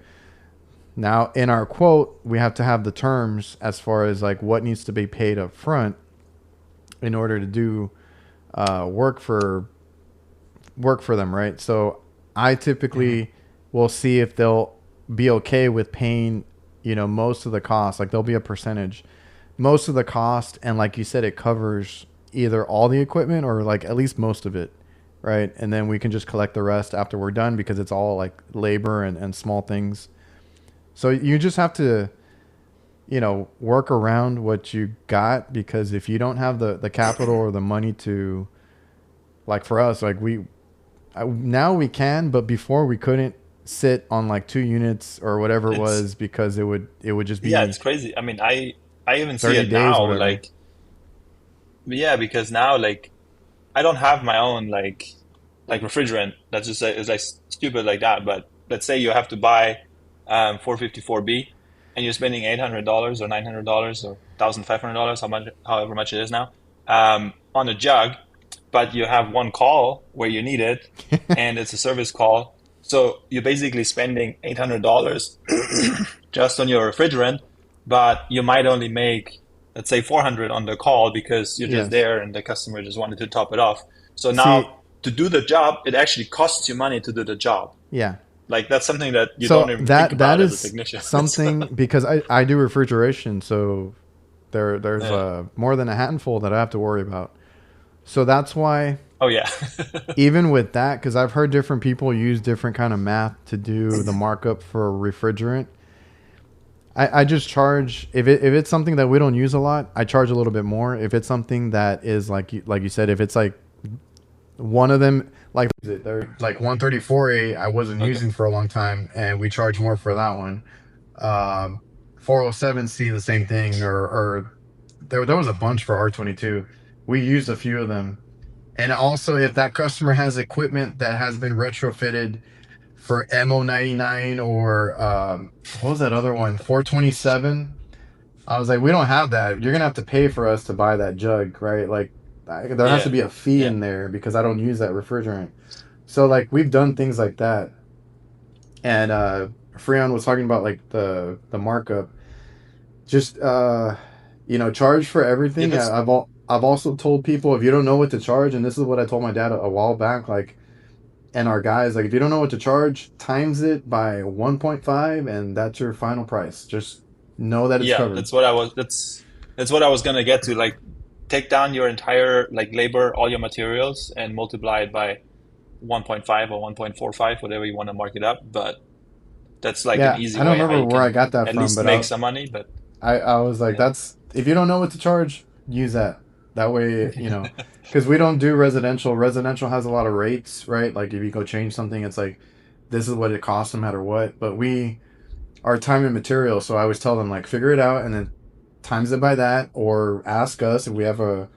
now in our quote we have to have the terms as far as like what needs to be paid up front in order to do uh, work for work for them, right? So I Hmm. typically will see if they'll be okay with paying, most of the cost. Like there'll be a percentage, most of the cost, and like you said, it covers either all the equipment or like at least most of it, right? And then we can just collect the rest after we're done because it's all like labor and small things. So you just have to, work around what you got because if you don't have the capital or the money to, like for us, like now we can, but before we couldn't sit on like 2 units or whatever it It's was because it would just Yeah, be it's crazy. I mean, I even see 30 it days, now, whatever. like yeah, because now like I don't have my own like refrigerant. That's just like, it's like stupid like that. But let's say you have to buy 454B and you're spending $800 or $900 or $1,500, however much it is now, on a jug, but you have one call where you need it, and it's a service call. So you're basically spending $800 just on your refrigerant, but you might only make let's say 400 on the call because you're just Yes. there and the customer just wanted to top it off. So See, now to do the job, it actually costs you money to do the job. yeah. Like that's something that you don't So even think that about as a is technician. something because I do refrigeration, so there's Yeah. more than a handful that I have to worry about. So that's why Oh yeah. even with that, because I've heard different people use different kind of math to do the markup for refrigerant. I just charge if it's something that we don't use a lot, I charge a little bit more. If it's something that is like you said, if it's like one of them, like they're like 134A, I wasn't Okay. using for a long time, and we charge more for that one. 407C, the same thing, or there was a bunch for R22. We used a few of them. And also, if that customer has equipment that has been retrofitted for MO99 or what was that other one? 427. I was like, we don't have that. You're gonna have to pay for us to buy that jug, right? Like, there has to Yeah. be a fee Yeah. in there because I don't use that refrigerant. So like, we've done things like that. And Freon was talking about like the markup. Just charge for Yeah. everything. That's I've also told people if you don't know what to charge, and this is what I told my dad a while back, like, and our guys, like, if you don't know what to charge, times it by 1.5, and that's your final price. Just know that it's yeah. covered. That's what I was gonna get to. Like, take down your entire like labor, all your materials, and multiply it by 1.5 or 1.45, whatever you want to mark it up. But that's like an Yeah, easy I don't way how remember you where I can got that at from, least but make some money. But I was like, yeah. that's if you don't know what to charge, use that. That way, because we don't do residential. Residential has a lot of rates, right? Like if you go change something, it's like this is what it costs no matter what. But we are time and material, so I always tell them like figure it out and then times it by that, or ask us if we have a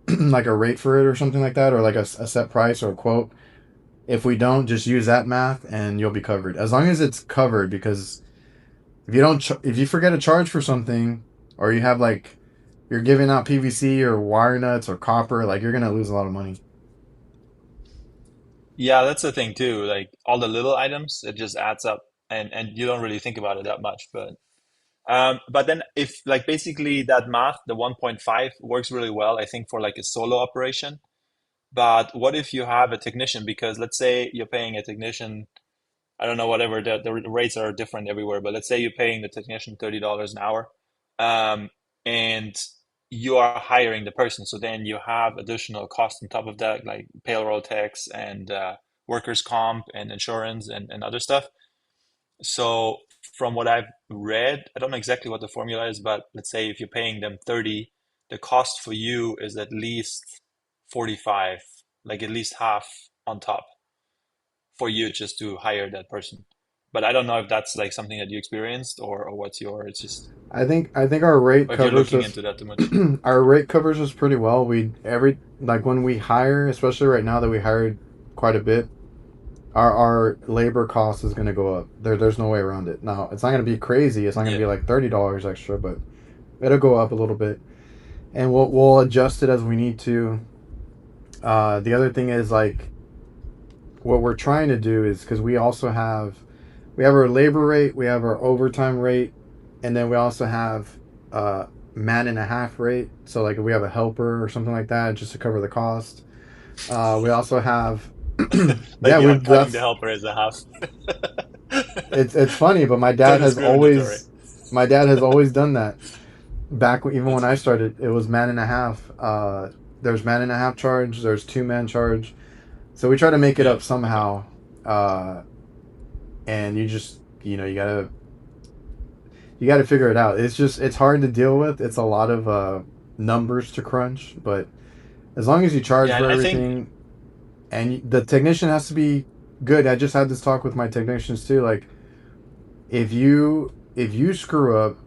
like a rate for it or something like that, or like a set price or a quote. If we don't, just use that math and you'll be covered. As long as it's covered, because if you forget to charge for something, or you have like you're giving out PVC or wire nuts or copper, like you're gonna lose a lot of money. Yeah, that's the thing too. Like all the little items, it just adds up, and you don't really think about it that much. But then if like basically that math, the 1.5 works really well, I think for like a solo operation. But what if you have a technician? Because let's say you're paying a technician, I don't know, whatever the rates are different everywhere, but let's say you're paying the technician $30 an hour, um, and you are hiring the person. So then you have additional costs on top of that, like payroll tax and workers' comp and insurance and other stuff. So from what I've read, I don't know exactly what the formula is, but let's say if you're paying them 30, the cost for you is at least 45, like at least half on top for you just to hire that person. But I don't know if that's like something that you experienced or what's your, it's just, I think our rate or if you're covers looking us. into that too much. Our rate covers us pretty well. We every like when we hire, especially right now that we hired quite a bit, our labor cost is going to go up. There's no way around it. Now it's not going to be crazy. It's not going to Yeah. be like $30 extra, but it'll go up a little bit, and we'll adjust it as we need to. The other thing is like what we're trying to do is because we have our labor rate, we have our overtime rate, and then we also have man and a half rate. So like if we have a helper or something like that, just to cover the cost. We also have Like yeah, you we are cutting the that's helper as a half. it's funny, but So discriminatory. my dad has always done that. Back even when I started, it was man and a half. There's man and a half charge. There's 2 man charge. So we try to make it Yeah. up Okay. somehow. And you just you gotta figure it out. It's hard to deal with. It's a lot of numbers to crunch, but as long as you charge Yeah. And for I think, everything, and the technician has to be good. I just had this talk with my technicians too. Like if you screw up,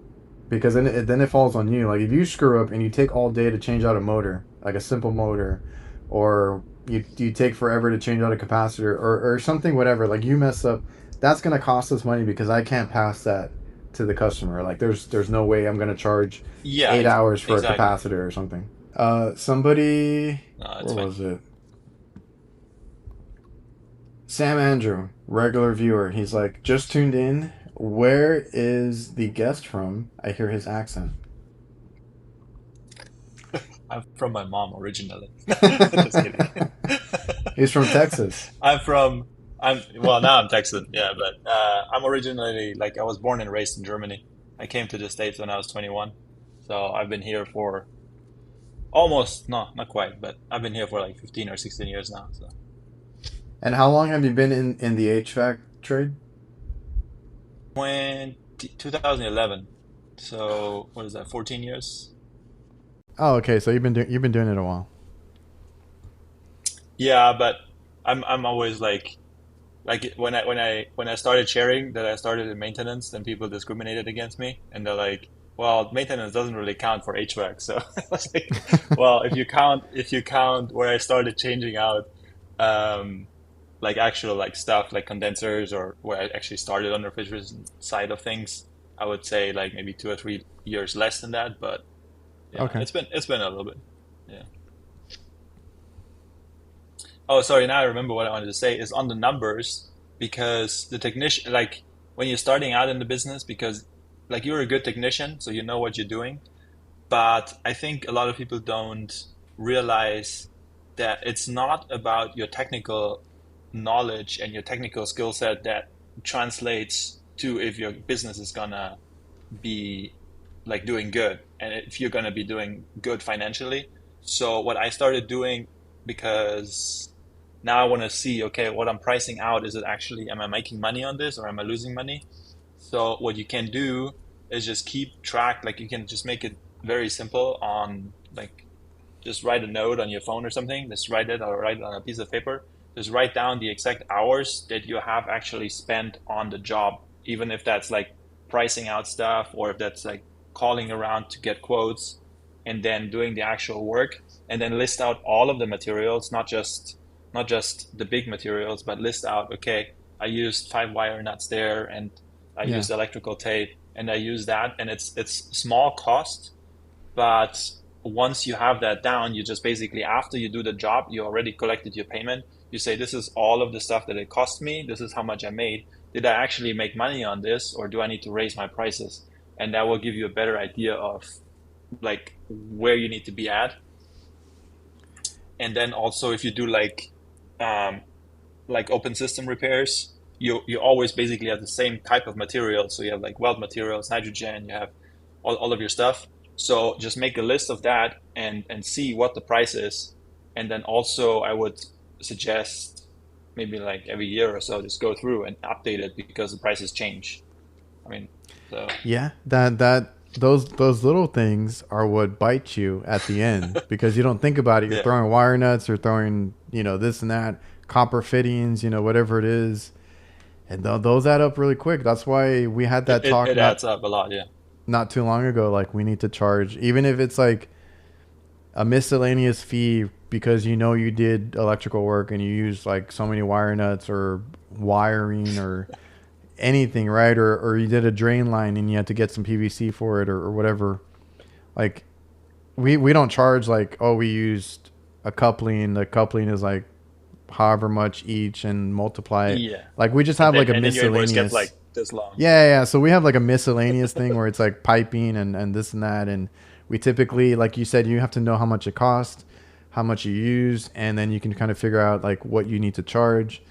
because then it falls on you. Like if you screw up and you take all day to change out a motor, like a simple motor, or you take forever to change out a capacitor or something, whatever. Like you mess up, that's gonna cost us money because I can't pass that to the customer. Like there's no way I'm gonna charge yeah, 8 hours for a exactly. capacitor or something. Somebody, No, it's where fine. was it? Sam Andrew, regular viewer. He's like, just tuned in. Where is the guest from? I hear his accent. I'm from my mom originally. Just kidding. He's from Texas. I'm from I'm well now I'm Texan, yeah, but I'm originally like I was born and raised in Germany. I came to the States when I was 21, so I've been here for almost no, not quite, but I've been here for like 15 or 16 years now. So And how long have you been in the HVAC trade? 2011, so what is that? 14 years? Oh, okay. So you've been doing it a while. Yeah, but I'm always like when I started sharing that I started in maintenance, then people discriminated against me, and they're like, "Well, maintenance doesn't really count for HVAC." So I was like, "Well, if you count where I started changing out, um, like actual like stuff like condensers or where I actually started on the refrigeration side of things, I would say like maybe 2 or 3 years less than that. But yeah, Okay. it's been a little bit. Yeah. Oh, sorry. Now I remember what I wanted to say is on the numbers because the technician, like when you're starting out in the business, because like you're a good technician, so you know what you're doing. But I think a lot of people don't realize that it's not about your technical knowledge and your technical skill set that translates to if your business is gonna be like doing good and if you're gonna be doing good financially. So what I started doing because now I want to see, okay, what I'm pricing out, is it actually, am I making money on this or am I losing money? So what you can do is just keep track, like you can just make it very simple on like just write a note on your phone or something, just write it or write it on a piece of paper. Just write down the exact hours that you have actually spent on the job, even if that's like pricing out stuff or if that's like calling around to get quotes and then doing the actual work and then list out all of the materials, not just the big materials, but list out, okay, I used 5 wire nuts there and I Yeah. used electrical tape and I use that and it's small cost, but once you have that down, you just basically, after you do the job, you already collected your payment. You say, this is all of the stuff that it cost me. This is how much I made. Did I actually make money on this or do I need to raise my prices? And that will give you a better idea of like where you need to be at. And then also if you do um, like open system repairs, you always basically have the same type of material. So you have like weld materials, nitrogen, you have all of your stuff. So just make a list of that and see what the price is. And then also I would suggest maybe like every year or so just go through and update it because the prices change. I mean, so Yeah. Those little things are what bite you at the end because you don't think about it. You're yeah, throwing wire nuts or throwing, this and that, copper fittings, whatever it is. And those add up really quick. That's why we had that talk it adds up a lot. Yeah. not too long ago. Like we need to charge, even if it's like a miscellaneous fee because you did electrical work and you used like so many wire nuts or wiring or anything, right? Or you did a drain line and you had to get some PVC for it or whatever. Like we don't charge like, oh, we used a coupling. The coupling is like however much each and multiply it. Yeah. Like we just have like a And then your invoice gets like miscellaneous. this long. Yeah, yeah. So we have like a miscellaneous thing where it's like piping and this and that. And we typically, like you said, you have to know how much it costs, how much you use, and then you can kind of figure out like what you need to charge.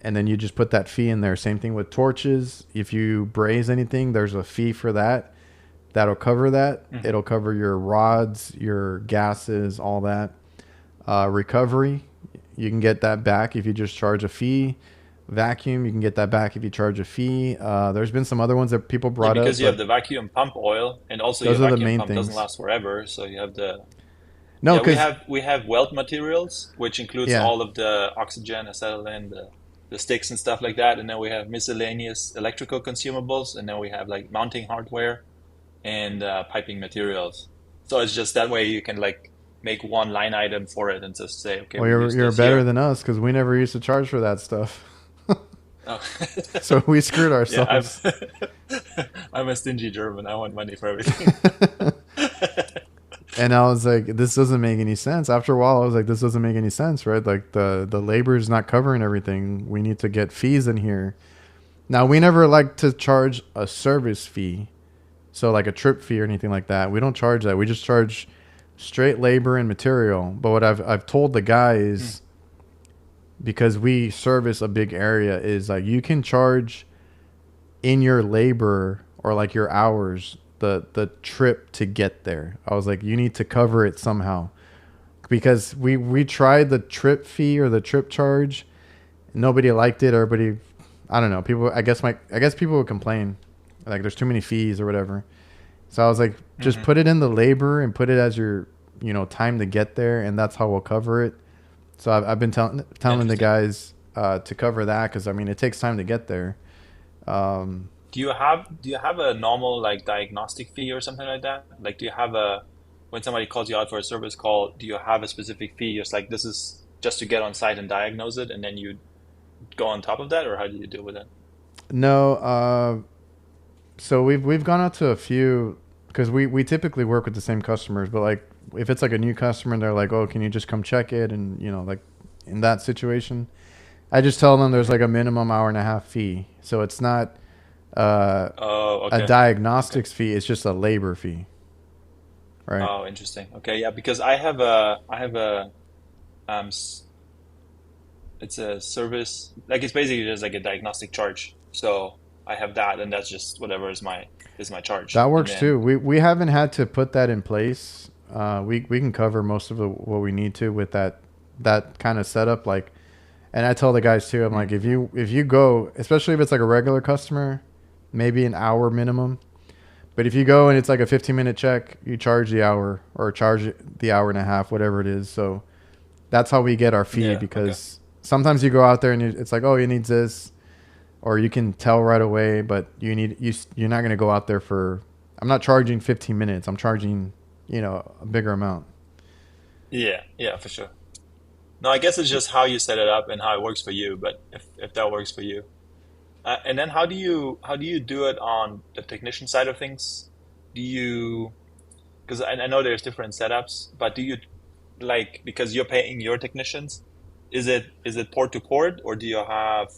And then you just put that fee in there. Same thing with torches. If you braze anything, there's a fee for that. That'll cover that. Mhm. It'll cover your rods, your gases, all that. Recovery, you can get that back if you just charge a fee. Vacuum, you can get that back if you charge a fee. There's been some other ones that people Yeah, brought up, because you have but the vacuum pump oil, and also your those are the vacuum main pump doesn't things. last forever. So you have the No, yeah, because we have weld materials, which includes yeah, all of the oxygen, acetylene, the sticks and stuff like that, and then we have miscellaneous electrical consumables, and then we have like mounting hardware and piping materials. So it's just that way you can like make one line item for it and just say, okay, well, we you're use you're this better here. than us because we never used to charge for that stuff, Oh. so we screwed Yeah, ourselves. I'm a stingy German. I want money for everything. And I was like, this doesn't make any sense. After a while, I was like, this doesn't make any sense, right? Like the labor is not covering everything. We need to get fees in here. Now, we never like to charge a service fee, so like a trip fee or anything like that. We don't charge that. We just charge straight labor and material. But what I've told the Mm. guys, because we service a big area, is like you can charge in your labor or like your hours the trip to get there. I was like, you need to cover it somehow, because we tried the trip fee or the trip charge. Nobody liked it. Everybody, I don't know. People, I guess people would complain like there's too many fees or whatever. So I was like, just Hmm. put it in the labor and put it as your, time to get there, and that's how we'll cover it. So I've been telling the Interesting. guys to cover that, because I mean it takes time to get there. Um, Do you have a normal like diagnostic fee or something like that? Like, do you have a when somebody calls you out for a service call, do you have a specific fee? It's like this is just to get on site and diagnose it, and then you go on top of that, or how do you deal with it? no, so we've gone out to a few, because we typically work with the same customers, but like if it's like a new customer and they're like, oh, can you just come check it, and like in that situation, I just tell them there's Hmm. like a minimum hour and a half fee, so it's not uh, Oh, a okay. Okay. diagnostics fee, it's just a labor fee, right? Oh, interesting. Okay, yeah, because I have a um s- it's a service, like it's basically just like a diagnostic charge. So I have that, and that's just whatever is my charge. That And works too. then We haven't had to put that in place. We can cover most of what we need to with that kind of setup. Like, and I tell the guys too. I'm mm, like, if you go, especially if it's like a regular customer, maybe an hour minimum. But if you go and it's like a 15-minute check, you charge the hour or charge the hour and a half, whatever it is. So that's how we get our fee, yeah, okay. because sometimes you go out there and it's like, oh, it needs this, or you can tell right away, but you're not going to go out there for. I'm not charging 15 minutes. I'm charging, a bigger amount. Yeah, yeah, for sure. No, I guess it's just how you set it up and how it works for you, but if that works for you. And then how do you do it on the technician side of things? Do you because I know there's different setups, but do you like because you're paying your technicians, is it port to port, or do you have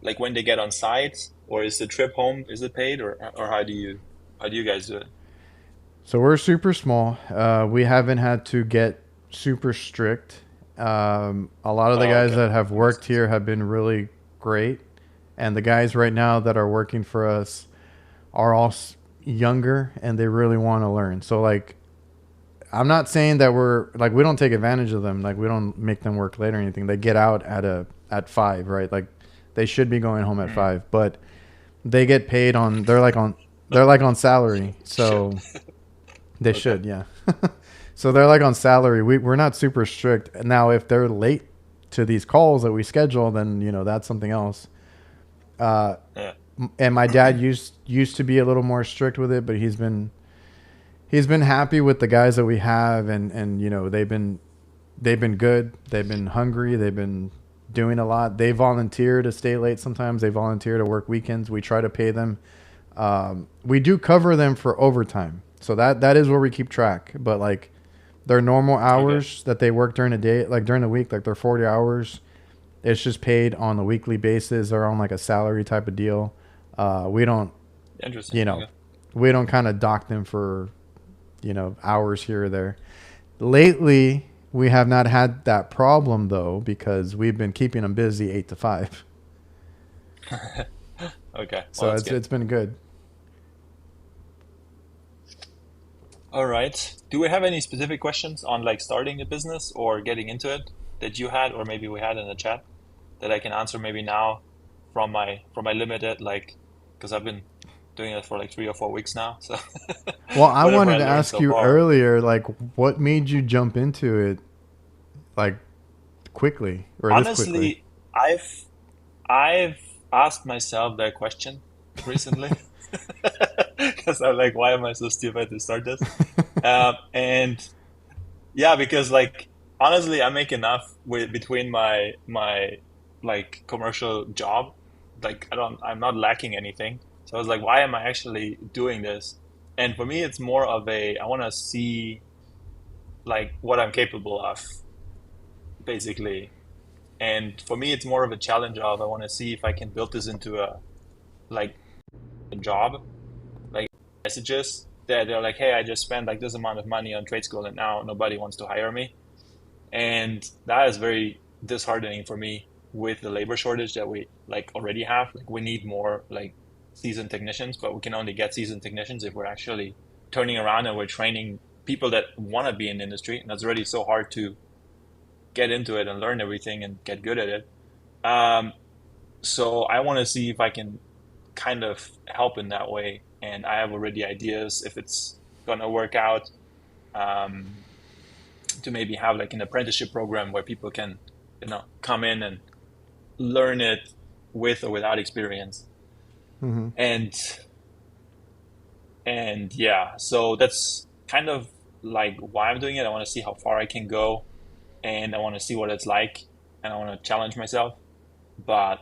like when they get on site, or is the trip home, is it paid, or how do you guys do it? So we're super small. We haven't had to get super strict. A lot of the Oh, guys okay. that have That makes worked sense. here have been really great, and the guys right now that are working for us are all younger and they really want to learn. So like, I'm not saying that we're like we don't take advantage of them. Like we don't make them work late or anything. They get out at 5, right? Like they should be going home at Mm. 5, but they get paid on. They're like on salary, Shit. so they Okay. should, yeah. So they're like on salary. We're not super strict. Now, if they're late to these calls that we schedule, then that's something else. Uh, Yeah. and my dad used to be a little more strict with it, but he's been happy with the guys that we have, and they've been good. They've been hungry. They've been doing a lot. They volunteer to stay late sometimes. They volunteer to work weekends. We try to pay them. We do cover them for overtime, so that is where we keep track. But like their normal Okay. hours that they work during the day, like during the week, like their 40 hours, it's just paid on a weekly basis or on like a salary type of deal. We don't, Interesting. you know, Okay. we don't kind of dock them for hours here or there. Lately, we have not had that problem though, because we've been keeping them busy 8 to 5. Okay. Well, So that's it's good. it's been good. All right. Do we have any specific questions on like starting a business or getting into it that you had, or maybe we had in the chat that I can answer maybe now from my limited like because I've been doing it for like 3 or 4 weeks now. So Well, I whatever I wanted to learned ask so you far. earlier, like, what made you jump into it, like, quickly or this quickly? Honestly, I've asked myself that question recently because I'm like, why am I so stupid to start this? And yeah, because like honestly, I make enough with between my like commercial job. Like I'm not lacking anything. So I was like, why am I actually doing this? And for me, it's more of I want to see like what I'm capable of, basically. And for me, it's more of a challenge of I want to see if I can build this into a like a job, like messages. they're like, hey, I just spent like this amount of money on trade school and now nobody wants to hire me. And that is very disheartening for me with the labor shortage that we like already have. Like we need more like seasoned technicians, but we can only get seasoned technicians if we're actually turning around and we're training people that want to be in the industry. And that's already so hard to get into it and learn everything and get good at it. Um, so I want to see if I can kind of help in that way. And I have already ideas if it's gonna work out. Um, to maybe have like an apprenticeship program where people can, come in and learn it with or without experience. Hmm. And yeah, so that's kind of like why I'm doing it. I want to see how far I can go, and I want to see what it's like, and I want to challenge myself. But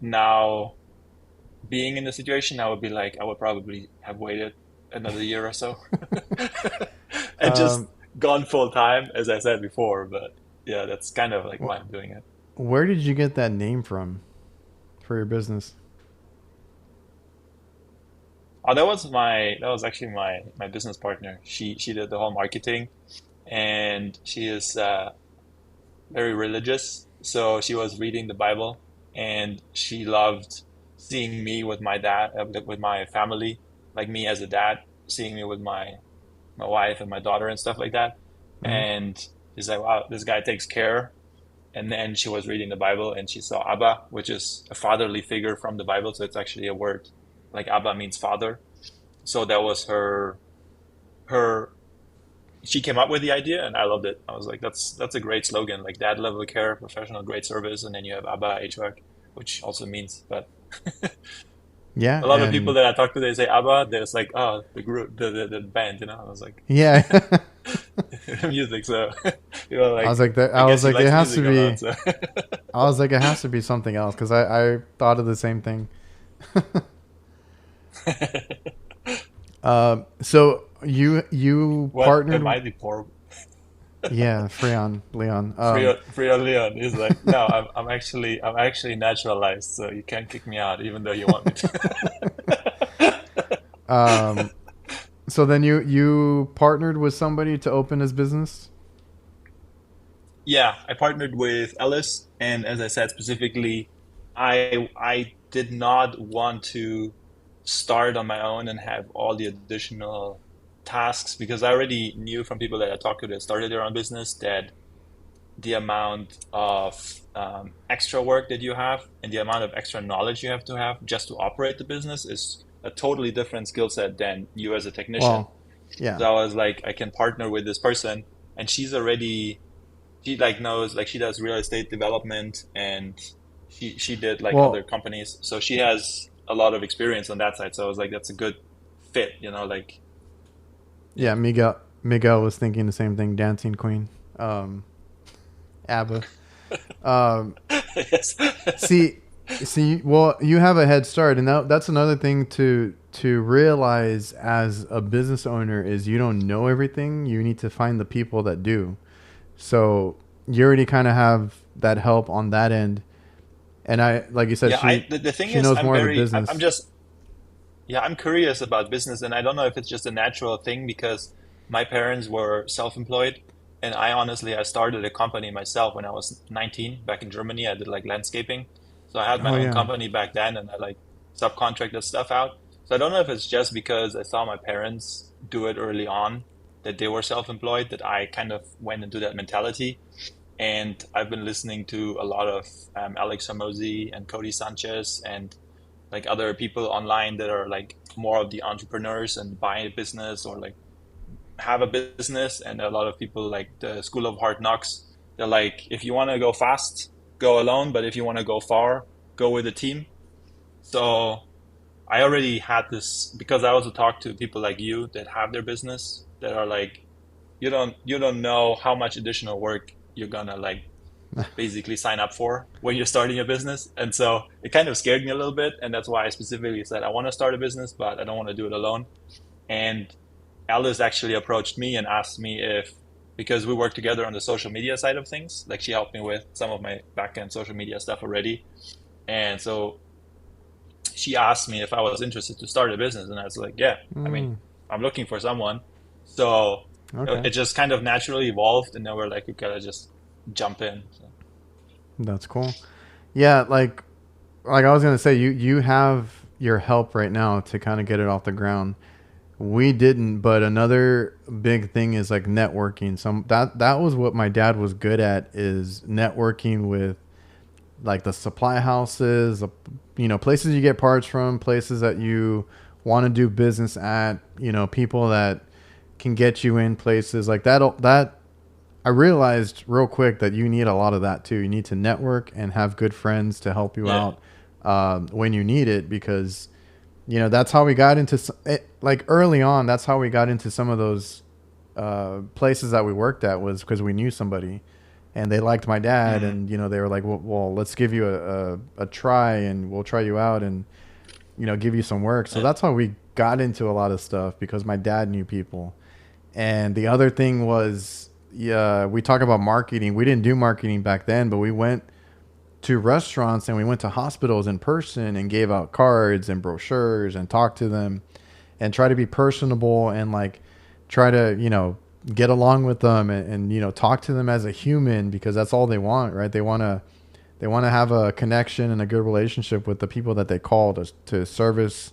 now being in the situation, I would be like, I would probably have waited another year or so and just Um, gone full time, as I said before. But yeah, that's kind of like why I'm doing it. where did you get that name from for your business? Oh, that was actually my business partner. She did the whole marketing, and she is very religious. So she was reading the Bible, and she loved seeing me with my dad, with my family, like me as a dad, seeing me with my wife and my daughter and stuff like that. Hmm. And she's like, wow, this guy takes care. And then she was reading the Bible and she saw Abba, which is a fatherly figure from the Bible. So it's actually a word like Abba means father. So that was her she came up with the idea and I loved it. I was like, that's a great slogan, like dad level care, professional grade service, and then you have Abba HVAC, which also means, but Yeah, a lot of people and that I talk to, they say Abba, there's like, oh, the group, the band, I was like, yeah. music. So, I was like, like that. I I was guess he like, it likes has to music a lot. be. So, I was like, it has to be something else because I thought of the same thing. So you what am partnered. I the poor Yeah, Freon Leon. Free Leon is like, no, I'm actually naturalized, so you can't kick me out, even though you want me to. Um, so then you partnered with somebody to open his business. Yeah, I partnered with Ellis, and as I said specifically, I did not want to start on my own and have all the additional tasks because I already knew from people that I talked to that started their own business that the amount of extra work that you have and the amount of extra knowledge you have to have just to operate the business is a totally different skill set than you as a technician. Well, yeah. So I was like, I can partner with this person, and she like knows, like she does real estate development, and she did like other Well, companies, so she has a lot of experience on that side. So I was like, that's a good fit, like yeah. yeah. Miguel was thinking the same thing. Dancing Queen. Um, ABBA. Um, Yes. see, well, you have a head start, and that's another thing to realize as a business owner is you don't know everything. You need to find the people that do. So you already kind of have that help on that end. And I, like you said, Yeah, the thing she is, knows more of the I'm business. just, yeah, I'm curious about business, and I don't know if it's just a natural thing because my parents were self-employed, and I started a company myself when I was 19 back in Germany. I did like landscaping, so I had my Oh own yeah. company back then, and I like subcontracted stuff out. So I don't know if it's just because I saw my parents do it early on that they were self-employed that I kind of went into that mentality. And I've been listening to a lot of Alex Hormozy and Cody Sanchez and like other people online that are like more of the entrepreneurs and buy a business or like have a business, and a lot of people like the School of Hard Knocks. They're like, if you want to go fast, go alone, but if you want to go far, go with a team. So I already had this because I also talk to people like you that have their business that are like, you don't know how much additional work you're gonna like basically sign up for when you're starting a business. And so it kind of scared me a little bit. And that's why I specifically said, I want to start a business, but I don't want to do it alone. And Alice actually approached me and asked me if, because we work together on the social media side of things, like she helped me with some of my back end social media stuff already. And so she asked me if I was interested to start a business. And I was like, yeah, I mean, Mm. I'm looking for someone. So Okay. it just kind of naturally evolved, and then we're like, we gotta just jump in. So, That's cool. Yeah, like I was gonna say, you have your help right now to kind of get it off the ground. We didn't, but another big thing is like networking. Some that was what my dad was good at, is networking with like the supply houses, places you get parts from, places that you want to do business at, people that can get you in places like that. That I realized real quick that you need a lot of that too. You need to network and have good friends to help you yeah, out when you need it, because that's how we got into like early on. That's how we got into some of those places that we worked at, was because we knew somebody and they liked my dad, hmm and they were like, well, let's give you a try, and we'll try you out, and give you some work. So yeah, that's how we got into a lot of stuff, because my dad knew people. And the other thing was, yeah, we talk about marketing. We didn't do marketing back then, but we went to restaurants and we went to hospitals in person and gave out cards and brochures and talked to them and try to be personable, and like try to get along with them, and talk to them as a human, because that's all they want, right? They want to have a connection and a good relationship with the people that they call to service,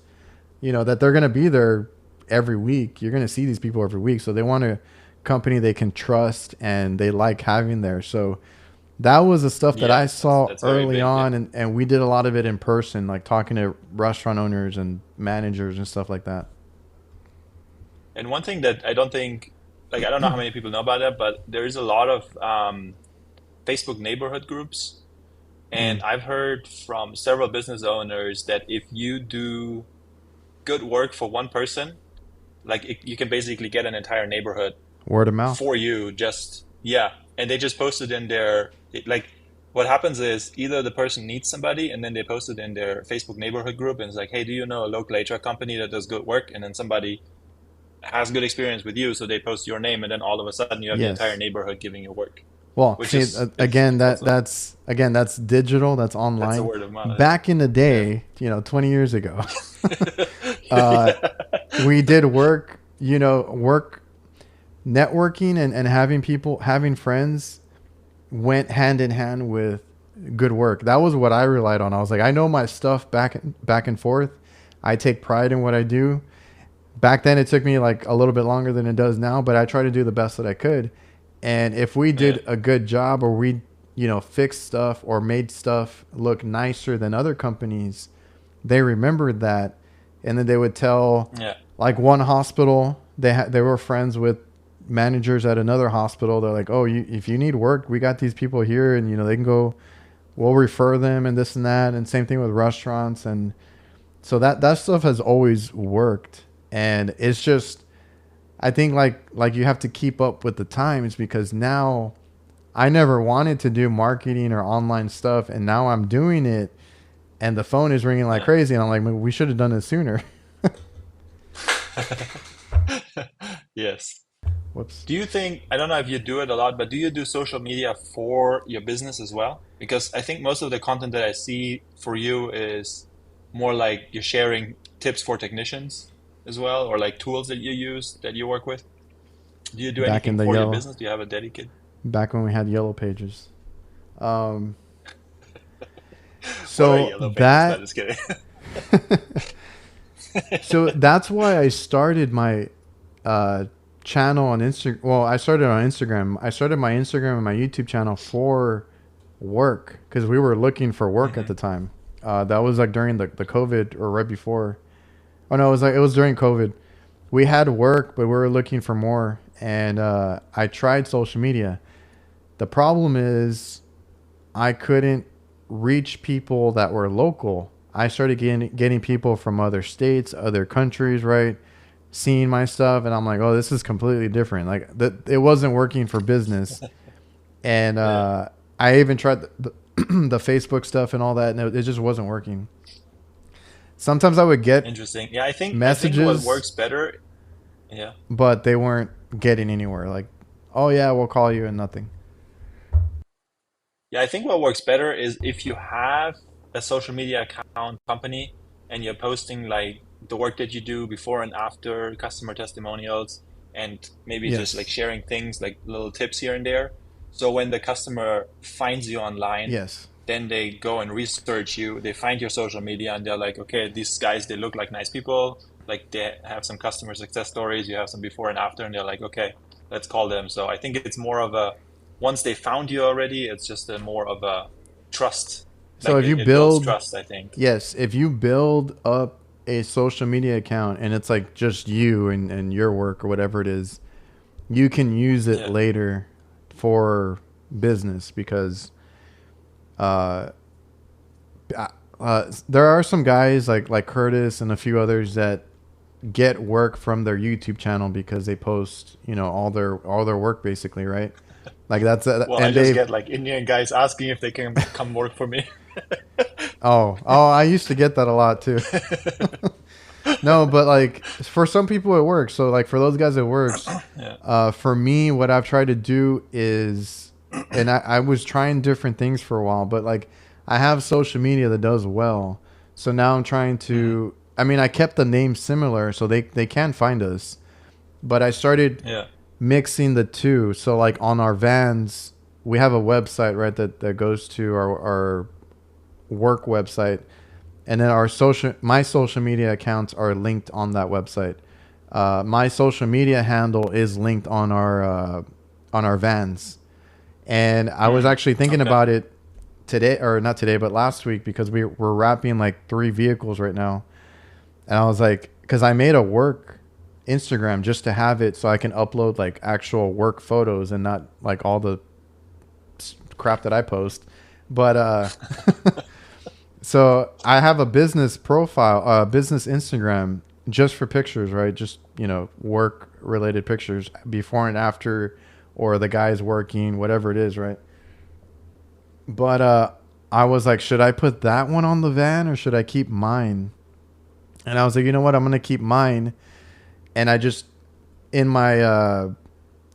that they're going to be there every week. You're going to see these people every week, so they want a company they can trust and they like having there. So that was the stuff that yeah. I saw That's very early big. Yeah. on, and we did a lot of it in person, like talking to restaurant owners and managers and stuff like that. And one thing that I don't think, like, I don't know how many people know about that, but there is a lot of Facebook neighborhood groups. And Mm. I've heard from several business owners that if you do good work for one person, like you can basically get an entire neighborhood Word of mouth. for you. Just, yeah. And they just post it in their, like, what happens is either the person needs somebody and then they post it in their Facebook neighborhood group and it's like, hey, do you know a local HR company that does good work? And then somebody has good experience with you, so they post your name, and then all of a sudden you have the entire Yes. neighborhood giving you work, Well, which see, is again, it's also that's digital, that's that's a online. word of mouth. Back in the Yeah. day, 20 years ago, uh, Yeah. we did work networking, and having people, having friends went hand in hand with good work. That was what I relied on. I was like, I know my stuff back and forth. I take pride in what I do. Back then, it took me like a little bit longer than it does now, but I try to do the best that I could. And if we Yeah. did a good job, or we, fixed stuff or made stuff look nicer than other companies, they remembered that, and then they would tell, Yeah. like one hospital, they were friends with managers at another hospital. They're like, oh, if you need work, we got these people here, and they can go. We'll refer them, and this and that, and same thing with restaurants. And so that stuff has always worked, and it's just, I think, like you have to keep up with the times, because now I never wanted to do marketing or online stuff, and now I'm doing it, and the phone is ringing like Yeah. crazy, and I'm like, we should have done it sooner. Yes. Whoops. Do you think, I don't know if you do it a lot, but do you do social media for your business as well? Because I think most of the content that I see for you is more like you're sharing tips for technicians as well, or like tools that you use that you work with. Do you do Back anything in the for your yellow, business? Do you have a dedicated? back when we had yellow pages. Um, What are so yellow pages? No, that just kidding. so that's why I started my uh, channel on Instagram. Well, I started on Instagram. I started my Instagram and my YouTube channel for work, because we were looking for work at hmm the time. That was like during the COVID, or right before. Oh no, it was during COVID. We had work, but we were looking for more, and I tried social media. The problem is I couldn't reach people that were local. I started getting people from other states, other countries, right? Seeing my stuff, and I'm like, oh, this is completely different. Like that, it wasn't working for business. And Yeah. I even tried the Facebook stuff and all that, and it just wasn't working. Sometimes I would get Interesting. Yeah, I think what messages, works better. Yeah. but they weren't getting anywhere. Like, oh yeah, we'll call you, and nothing. Yeah, I think what works better is if you have a social media account company and you're posting like the work that you do before and after, customer testimonials, and maybe just like Yes. sharing things like little tips here and there. So when the customer finds you online, Yes. then they go and research you, they find your social media, and they're like, okay, these guys, they look like nice people, like they have some customer success stories, you have some before and after, and they're like, okay, let's call them. So I think it's more of a, once they found you already, it's just a more of a trust, So like if you it builds build, trust, I think. yes, if you build up a social media account and it's like just you and your work or whatever it is, you can use it Yeah. later for business because uh, there are some guys like Curtis and a few others that get work from their YouTube channel because they post, all their work basically, right? Like that's Well, I and just they get like Indian guys asking if they can come work for me. oh, I used to get that a lot too. No, but like for some people it works. So like for those guys it works. Yeah. For me, what I've tried to do is, and I was trying different things for a while, but like I have social media that does well. So now I'm trying Hmm. to. I mean, I kept the name similar, so they can find us. But I started Yeah. mixing the two. So like on our vans, we have a website, right, that goes to our work website, and then my social media accounts are linked on that website. My social media handle is linked on our vans, and I was Mm. actually thinking Okay. about it today, or not today, but last week, because we're wrapping like 3 vehicles right now, and I was like, because I made a work Instagram just to have it so I can upload like actual work photos and not like all the crap that I post, but so I have a business profile, business Instagram just for pictures, right? Just, work related pictures before and after, or the guys working, whatever it is, right? But I was like, should I put that one on the van or should I keep mine? And I was like, you know what? I'm gonna keep mine. And I just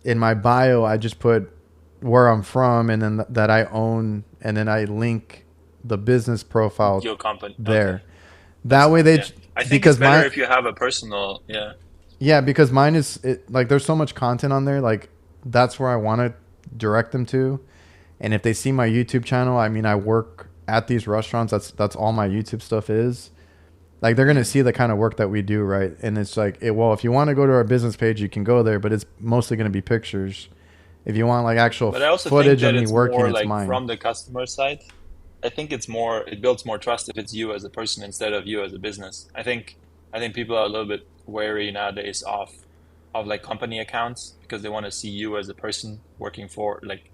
in my bio, I just put where I'm from and then that I own, and then I link the business profile Your company. Okay. there. That's That way smart. they Yeah. I think it's because better my if you have a personal. Yeah. yeah, because mine is like there's so much content on there, like that's where I want to direct them to. And if they see my YouTube channel, I mean I work at these restaurants, that's all my YouTube stuff is. Like they're going to Mm. see the kind of work that we do, right? And it's like well, if you want to go to our business page, you can go there, but it's mostly going to be pictures. If you want like actual But I also think footage of that me it's working, more it's like mine. from the customer side. I think it's more, it builds more trust if it's you as a person instead of you as a business. I think people are a little bit wary nowadays of like company accounts because they want to see you as a person working for, like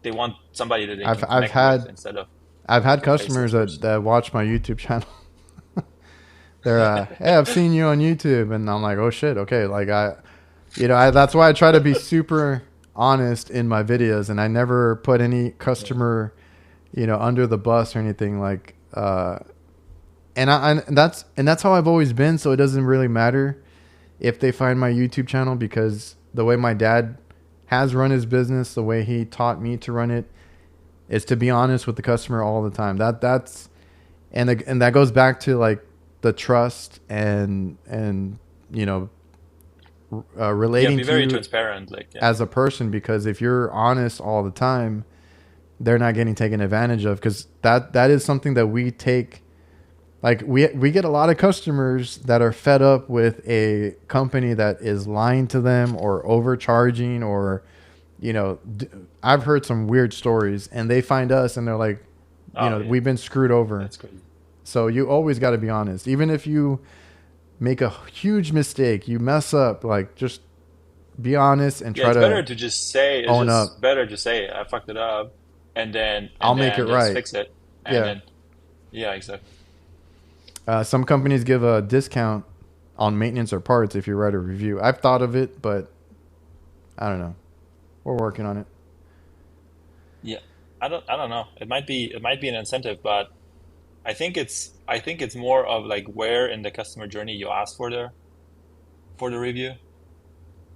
they want somebody that they I've can I've connect with had instead of I've had a faceless customers that person. that watch my YouTube channel. They're hey, I've seen you on YouTube, and I'm like, oh shit, okay. Like that's why I try to be super honest in my videos, and I never put any Yeah. customer, under the bus or anything like. And that's how I've always been. So it doesn't really matter if they find my YouTube channel because the way my dad has run his business, the way he taught me to run it, is to be honest with the customer all the time. And that goes back to like the trust and you know Yeah, relating be to very you transparent. Like, yeah. as a person, because if you're honest all the time, they're not getting taken advantage of, because that is something that we take. Like we get a lot of customers that are fed up with a company that is lying to them or overcharging, or I've heard some weird stories, and they find us and they're like, Oh yeah, we've been screwed over. that's crazy. So you always got to be honest, even if you make a huge mistake, you mess up, like just be honest and Yeah, try it's to better to just say, it's own up. just better to say I fucked it up, and then I'll and make it then just right. fix it, and Yeah. then yeah, exactly. Some companies give a discount on maintenance or parts if you write a review. I've thought of it, but I don't know. We're working on it. Yeah, I don't know. It might be an incentive, but I think it's more of like where in the customer journey you ask for the review.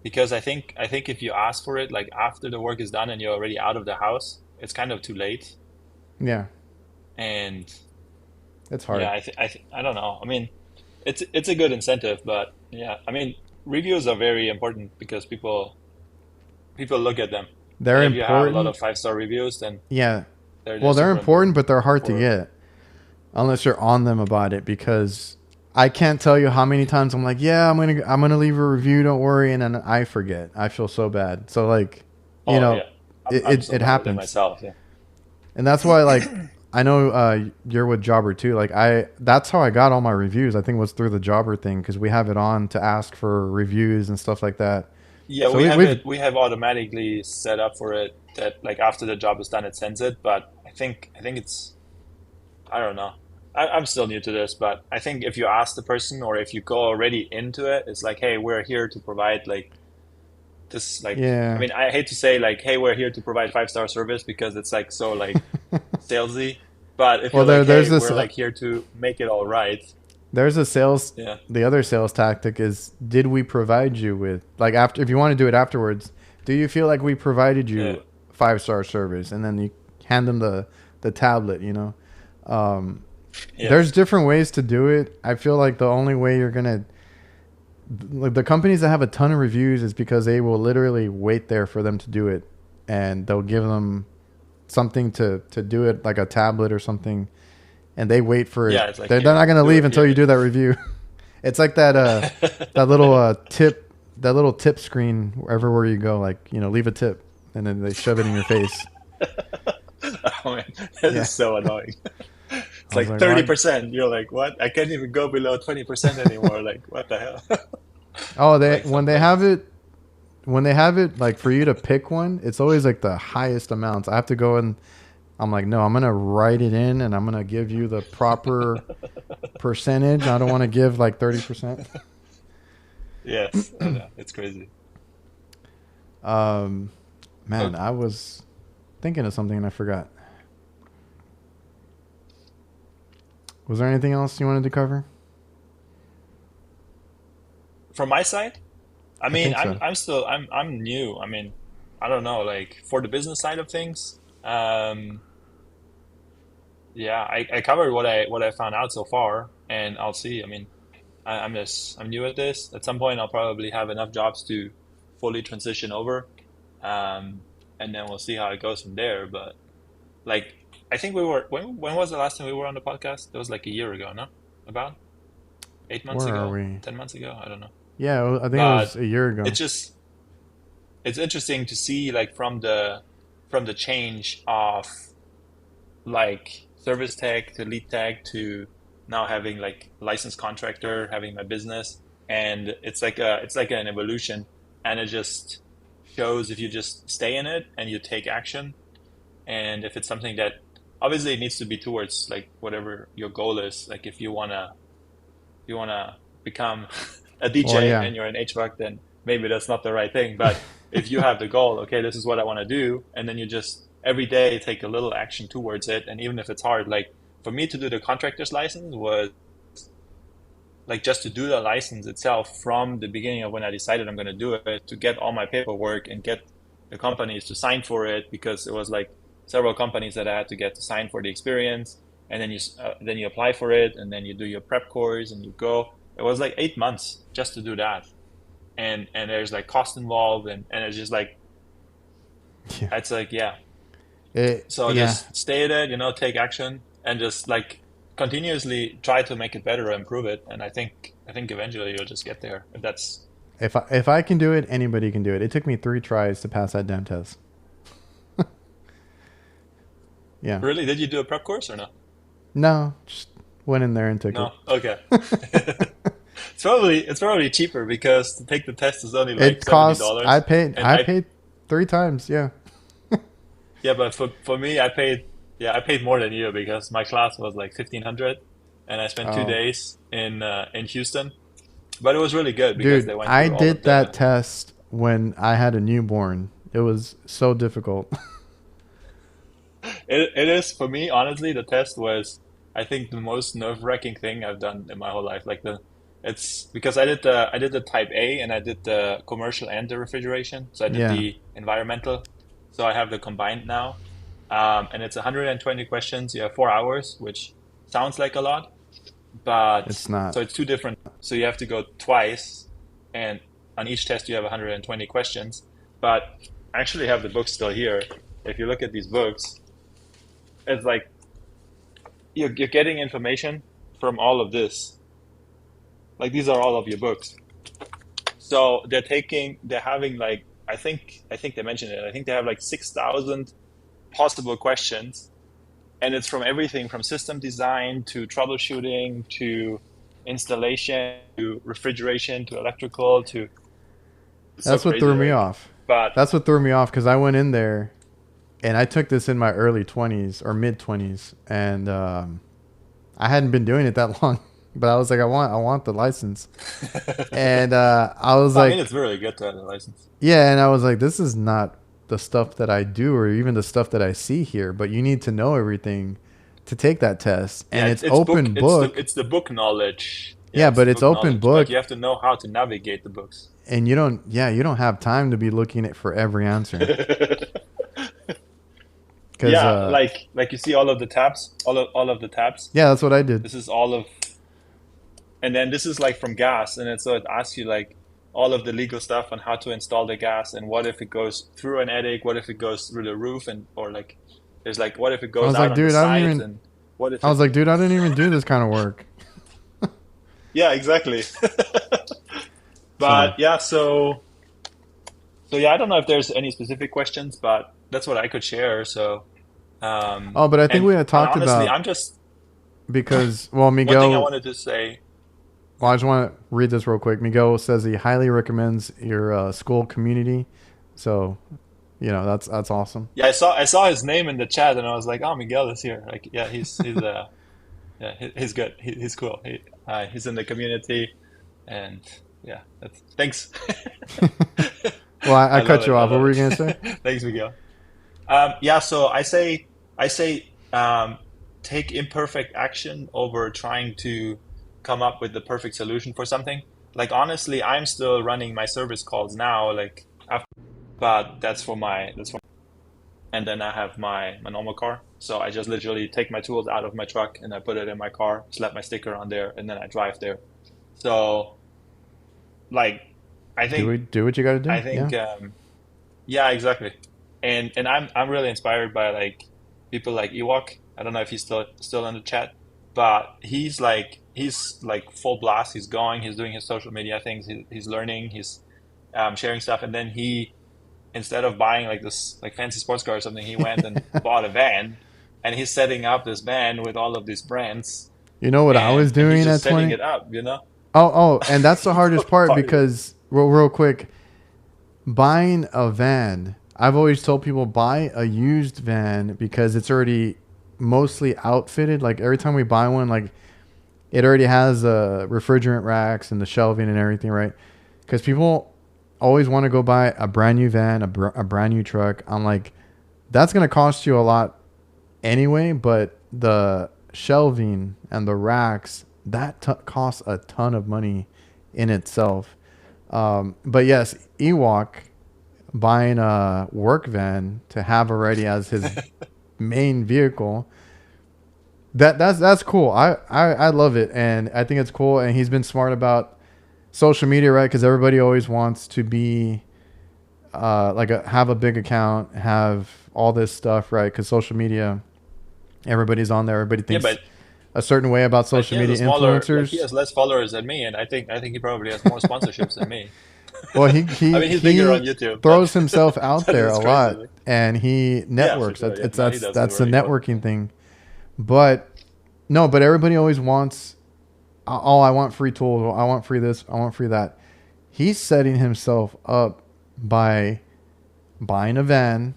Because I think if you ask for it like after the work is done and you're already out of the house, it's kind of too late. Yeah, And it's yeah, hard. I don't know. I mean, it's a good incentive, but yeah, I mean, reviews are very important because people look at them, They're and if you have a lot important. of 5-star reviews, then Yeah. they're Well, they're super important, important but they're hard to for. get unless you're on them about it because I can't tell you how many times I'm like, yeah, I'm gonna leave a review, don't worry, and then I forget. I feel so bad. So like, you Oh know, yeah, it I'm it, so it bad with it happens, myself. Yeah. and that's why like I know you're with Jobber too. Like that's how I got all my reviews. I think was through the Jobber thing because we have it on to ask for reviews and stuff like that. Yeah, So we have we've it. We have automatically set up for it that like after the job is done, it sends it. But I think it's I don't know. I'm still new to this, but I think if you ask the person or if you go already into it, it's like, hey, we're here to provide like this. Like, I yeah. mean, I hate to say like, hey, we're here to provide 5-star service because it's like so like salesy. But if Well, you're like, there's hey, this we're like here to make it all right. there's a sales. Yeah, The other sales tactic is, did we provide you with like after if you want to do it afterwards? Do you feel like we provided yeah, you 5-star service, and then you hand them the tablet? Um, yeah, there's different ways to do it. I feel like the only way you're gonna like the companies that have a ton of reviews is because they will literally wait there for them to do it, and they'll give them something to do it like a tablet or something, and they wait for it. yeah. It's like, They're here, not going to do leave it until you here. do that review. It's like that little tip screen everywhere you go, like, leave a tip, and then they shove it in your face. Oh man, this Yeah. is so annoying. It's I was like like, well, 30%. You're like, what? I can't even go below 20% anymore. Like, what the hell? oh, they Like when some they have places. it when they have it like for you to pick one, it's always like the highest amounts. I have to go and I'm like, no, I'm gonna write it in, and I'm gonna give you the proper percentage. I don't want to give like 30%. Yes, I know. It's crazy. Um, Oh, man, I was thinking of something and I forgot. Was there anything else you wanted to cover? from my side, I I mean, think I'm so. I'm still I'm new. I mean, I don't know. Like for the business side of things, yeah, I covered what I found out so far, and I'll see. I mean, I'm new at this. At some point, I'll probably have enough jobs to fully transition over, um, and then we'll see how it goes from there. But like, I think we were when was the last time we were on the podcast? It was like a year ago, no? About 8 months Where are ago, we? 10 months ago. I don't know. Yeah, I think it was But a year ago. it's just it's interesting to see like from the change of like service tech to lead tech to now having like licensed contractor, having my business, and it's like an evolution, and it just shows if you just stay in it and you take action, and if it's something that obviously it needs to be towards like whatever your goal is. Like if you wanna become a Well, DJ yeah. and you're an HVAC, then maybe that's not the right thing. But if you have the goal, okay, this is what I want to do, and then you just every day take a little action towards it, and even if it's hard, like for me to do the contractor's license was like just to do the license itself from the beginning of when I decided I'm going to do it, to get all my paperwork and get the companies to sign for it, because it was like several companies that I had to get to sign for the experience, and then you apply for it, and then you do your prep course and you go. It was like 8 months just to do that, and there's like cost involved, and it's just like Yeah. it's like yeah. So Yeah. just stay at it, take action, and just like continuously try to make it better or improve it. And I think eventually you'll just get there. If that's If I can do it, anybody can do it. It took me 3 tries to pass that damn test. Yeah. really, did you do a prep course or no? No, just went in there and took it. No. Okay. It's probably cheaper because to take the test is only like It seventy costs. I dollars, paid. and I I paid 3 times. Yeah. yeah, but for me, I paid more than you because my class was like 1,500, and I spent two Oh, days in Houston. But it was really good because dude, they went I through all did of that the. test when I had a newborn. It was so difficult. It is for me, honestly, the test was, I think, the most nerve-wracking thing I've done in my whole life. Like it's because I did the type A and I did the commercial and the refrigeration. So I did Yeah. the environmental. So I have the combined now, and it's 120 questions. You have 4 hours, which sounds like a lot, but It's not. so it's two different. So you have to go twice, and on each test you have 120 questions. But I actually have the book still here. If you look at these books, it's like you're getting information from all of this. Like these are all of your books. So they're having like I think they mentioned it. I think they have like 6,000 possible questions, and it's from everything from system design to troubleshooting to installation to refrigeration to electrical to it's so That's what crazy. threw me Like, off. but That's what threw me off because I went in there and I took this in my early 20s or mid 20s, and I hadn't been doing it that long, but I was like, I want the license, and I was I mean, like, it's really good to have a license. yeah, and I was like, this is not the stuff that I do or even the stuff that I see here, but you need to know everything to take that test, Yeah, and it's it's book. open book. It's the book knowledge. Yeah, Yeah, it's but the it's book open knowledge. But book, you have to know how to navigate the books. and you don't have time to be looking at for every answer because Yeah, like you see all of the tabs, all of the tabs. yeah, that's what I did. This is all of, and then this is like from gas, and so it asks you like all of the legal stuff on how to install the gas, and what if it goes through an attic, what if it goes through the roof, and or like there's like what if it I goes was out like, on the dude, sides, and what if I was it? like, dude, I didn't even do this kind of work. Yeah, exactly. So, But yeah, so yeah, I don't know if there's any specific questions, but that's what I could share. So oh, but I think and we had talked honestly, about I'm just because, well, one thing I Miguel, wanted to say. well, I just want to read this real quick. Miguel says he highly recommends your school community. So, that's awesome. Yeah, I saw his name in the chat, and I was like, "Oh, Miguel is here." Like, yeah, he's good. He's cool. He's in the community, and yeah, thanks. Well, I I love cut it. you I off. What love were you going to say? it. Thanks, Miguel. Yeah, so I say take imperfect action over trying to come up with the perfect solution for something. Like honestly, I'm still running my service calls now, like after, but that's for and then I have my normal car. So I just literally take my tools out of my truck and I put it in my car, slap my sticker on there, and then I drive there. So like I think Do what you got to I do. Yeah. think yeah, exactly. And I'm really inspired by like people like Ewok. I don't know if he's still in the chat, but he's like full blast. He's going. He's doing his social media things. He's learning. He's sharing stuff. And then he instead of buying like this like fancy sports car or something, he went and bought a van, and he's setting up this van with all of these brands, You know what I was and he's doing just at setting 20? it up. You know. Oh, and that's the hardest part Part of it. because, real quick, buying a van, I've always told people buy a used van because it's already mostly outfitted. Like every time we buy one, like it already has refrigerant racks and the shelving and everything, right? Because people always want to go buy a brand new van, a brand new truck. I'm like, that's going to cost you a lot anyway, but the shelving and the racks, that costs a ton of money in itself. But yes, Ewok buying a work van to have already as his main vehicle. That's cool. I love it, and I think it's cool. And he's been smart about social media, right? Because everybody always wants to be have a big account, have all this stuff, right? Because social media, everybody's on there. Everybody Yeah, thinks a certain way about but he social has a media smaller, like he influencers. has less followers than me, and I think he probably has more sponsorships than me. Well, I mean, he's bigger on he YouTube, but throws himself out but there it's a crazy. lot, Like, and he yeah, for networks. sure. That's Yeah, it's no, he does it that's the very well. networking thing. But no, but everybody always wants. Oh, I want free tools. I want free this. I want free that. He's setting himself up by buying a van,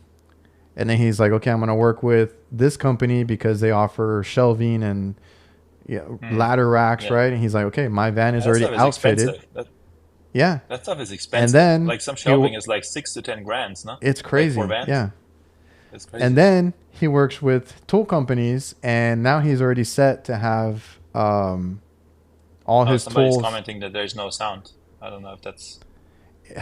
and then he's like, okay, I'm going to work with this company because they offer shelving and Mm, ladder racks, yeah, right? And he's like, okay, my van yeah, is that already stuff is outfitted. expensive. That Yeah, that stuff is and expensive. then Like some he, shelving is like 6 to 10 grand, no? it's Like for crazy. vans, Yeah, it's and crazy. then he works with tool companies, and now he's already set to have all Oh, his somebody's tools. commenting that there's no sound. I don't know if that's.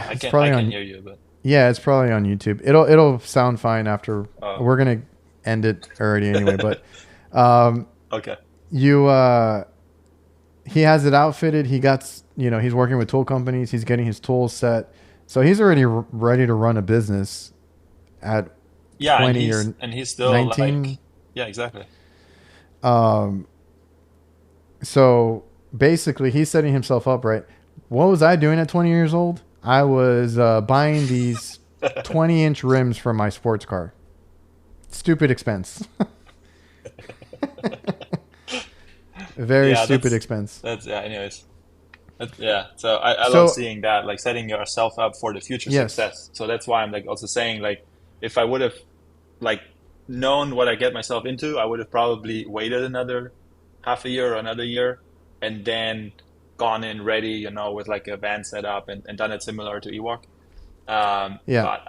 I It's can I probably can on. hear you, but Yeah, it's probably on YouTube. It'll sound fine after. oh, We're gonna end it already anyway, but um, okay. you he has it outfitted. He got, he's working with tool companies. He's getting his tools set. So he's already ready to run a business at Yeah, 20 or and he's still 19. like, yeah, exactly. Um, so basically, he's setting himself up, right? What was I doing at 20 years old? I was buying these 20-inch rims for my sports car. Stupid expense. Very Yeah, stupid expense. yeah. Anyways, yeah. So I love So, seeing that, like setting yourself up for the future yes. success. So that's why I'm like also saying like, if I would have like known what I get myself into, I would have probably waited another half a year or another year, and then gone in ready, with like a van setup and done it similar to Ewok. Yeah. But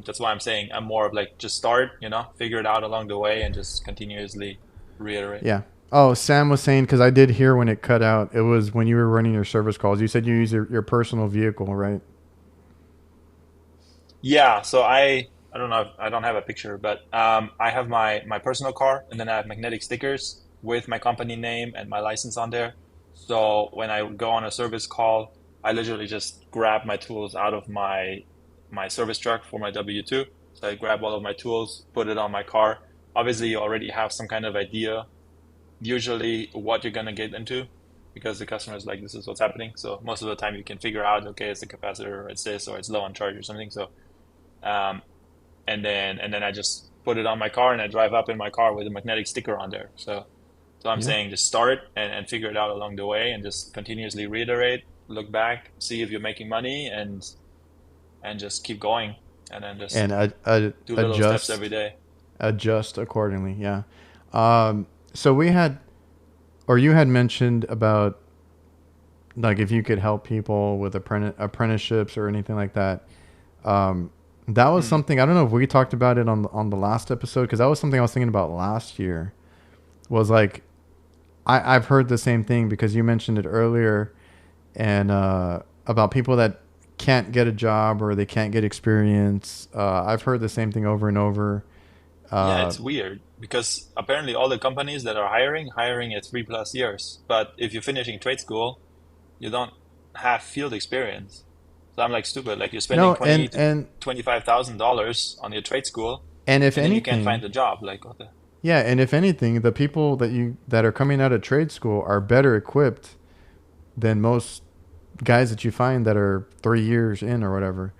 that's why I'm saying I'm more of like just start, figure it out along the way and just continuously reiterate. Yeah. Oh, Sam was saying, because I did hear when it cut out, it was when you were running your service calls. You said you use your personal vehicle, right? Yeah, so I don't know, I don't have a picture, but I have my personal car, and then I have magnetic stickers with my company name and my license on there. So when I go on a service call, I literally just grab my tools out of my service truck for my W-2. So I grab all of my tools, put it on my car. Obviously, you already have some kind of idea, usually what you're gonna get into, because the customer is like, this is what's happening. So most of the time you can figure out, okay, it's the capacitor, or it's this, or it's low on charge or something. So um, and then I just put it on my car and I drive up in my car with a magnetic sticker on there. So I'm Yeah. saying just start and figure it out along the way and just continuously reiterate, look back, see if you're making money, and just keep going, and then just And do little steps adjust every day. adjust accordingly. Yeah. So we had, or you had mentioned about, like, if you could help people with apprenticeships or anything like that. That was Hmm. something, I don't know if we talked about it on the last episode, because that was something I was thinking about last year. Was like, I've heard the same thing because you mentioned it earlier, and about people that can't get a job or they can't get experience. I've heard the same thing over and over. Yeah, Uh, it's weird because apparently all the companies that are hiring at 3+ years. But if you're finishing trade school, you don't have field experience. So I'm like stupid. Like you're spending no, 20 and to and $25,000 on your trade school, and if and then you can't anything, find a job. Like what the? yeah, and if anything, the people that are coming out of trade school are better equipped than most guys that you find that are 3 years in or whatever.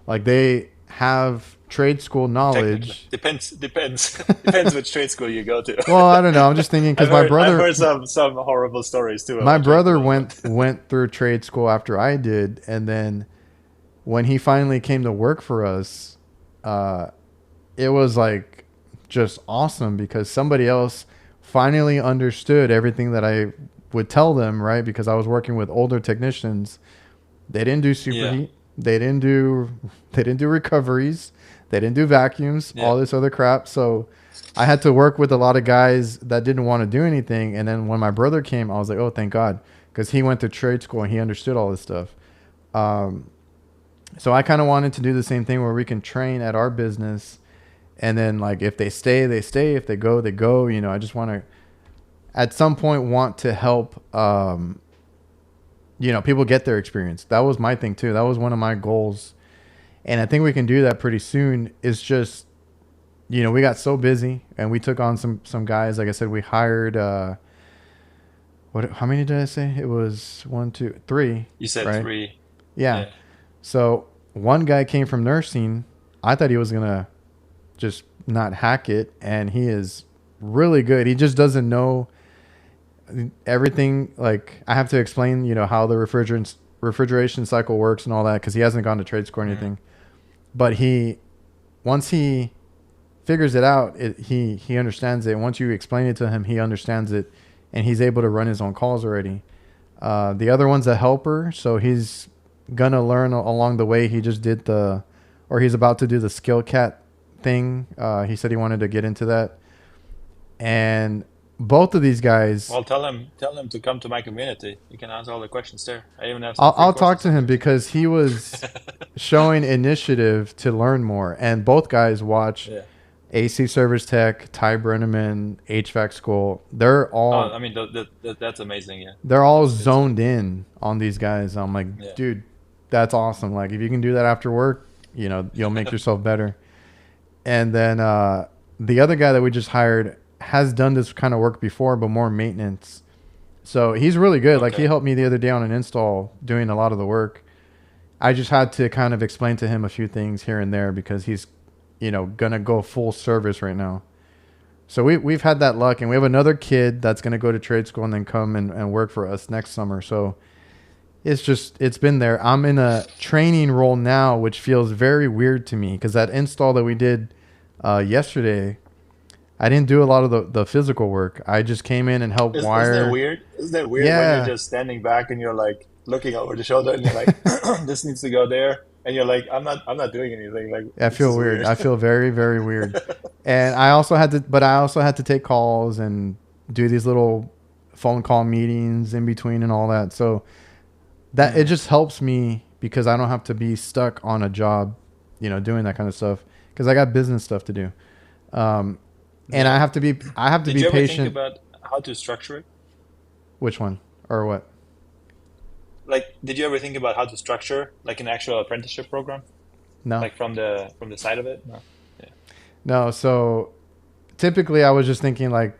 Like, they have trade school Technically, knowledge. depends depends which trade school you go to. Well, I don't know. I'm just thinking because I've heard some horrible stories too my about trade brother school, went but went through trade school after I did, and then when he finally came to work for us, uh, it was like just awesome because somebody else finally understood everything that I would tell them, right? Because I was working with older technicians. They didn't do yeah, superheat. They didn't do recoveries. They didn't do vacuums, yeah, all this other crap. So I had to work with a lot of guys that didn't want to do anything. And then when my brother came, I was like, oh, thank God, because he went to trade school and he understood all this stuff. Um, so I kind of wanted to do the same thing where we can train at our business, and then, like, if they stay, they stay. If they go, they go. I just want to, at some point, want to help. People get their experience. That was my thing too. That was one of my goals, and I think we can do that pretty soon. It's just, we got so busy, and we took on some guys. Like I said, we hired. What? How many did I say? It was one, two, three, you said right? three. Yeah. Yeah, So one guy came from nursing. I thought he was gonna just not hack it, and he is really good. He just doesn't know everything. Like, I have to explain, how the refrigeration cycle works and all that, because he hasn't gone to trade school or mm, anything. But once he figures it out, he understands it. And once you explain it to him, he understands it, and he's able to run his own calls already. The other one's a helper, so he's gonna learn along the way. He just did or he's about to do the skill cat thing. He said he wanted to get into that, and both of these guys, well, tell him to come to my community. You can answer all the questions there. I even have some free I'll talk courses to on him there. So because he was showing initiative to learn more, and both guys watch yeah, AC service tech, Ty Brenneman, HVAC school. They're Oh, all I mean, that's amazing. Yeah, they're all that's good stuff. zoned in on these guys. I'm like, Yeah. dude, that's awesome. Like if you can do that after work, you'll make yourself better. And then the other guy that we just hired has done this kind of work before, but more maintenance. So he's really good. Like he Okay. helped me the other day on an install doing a lot of the work. I just had to kind of explain to him a few things here and there because he's, gonna go full service right now. So we've had that luck, and we have another kid that's gonna go to trade school and then come and work for us next summer. So it's been there. I'm in a training role now, which feels very weird to me because that install that we did yesterday, I didn't do a lot of the physical work. I just came in and helped Isn't that wire. weird? Isn't that weird when you're Yeah, just standing back and you're like looking over the shoulder and you're like, this needs to go there, and you're like, I'm not doing anything. Like I this feel is weird. weird. I feel very, very weird. And I also had to take calls and do these little phone call meetings in between and all that. So that it Mm. just helps me because I don't have to be stuck on a job, doing that kind of stuff because I got business stuff to do. Um, and Yeah. I have to Did be you ever think patient. about how to structure it? Which one or what? Like, did you ever think about how to structure like an actual apprenticeship program, No, like from the side of it? No. Yeah. no. So typically I was just thinking like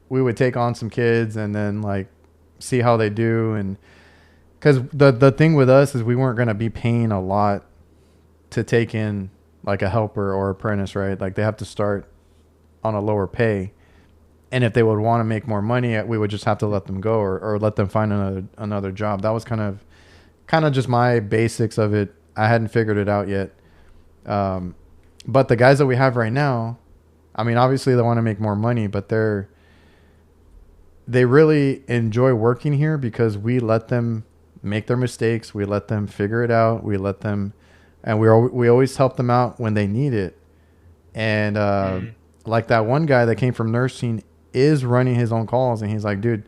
we would take on some kids and then like see how they do. And because the thing with us is we weren't going to be paying a lot to take in like a helper or apprentice, right? Like they have to start on a lower pay. And if they would want to make more money, we would just have to let them go or let them find another job. That was kind of just my basics of it. I hadn't figured it out yet. Um, but the guys that we have right now, I mean, obviously they want to make more money, but they really enjoy working here because we let them make their mistakes. We let them figure it out. We let them, and we always help them out when they need it. And Mm. like that one guy that came from nursing is running his own calls, and he's like, dude,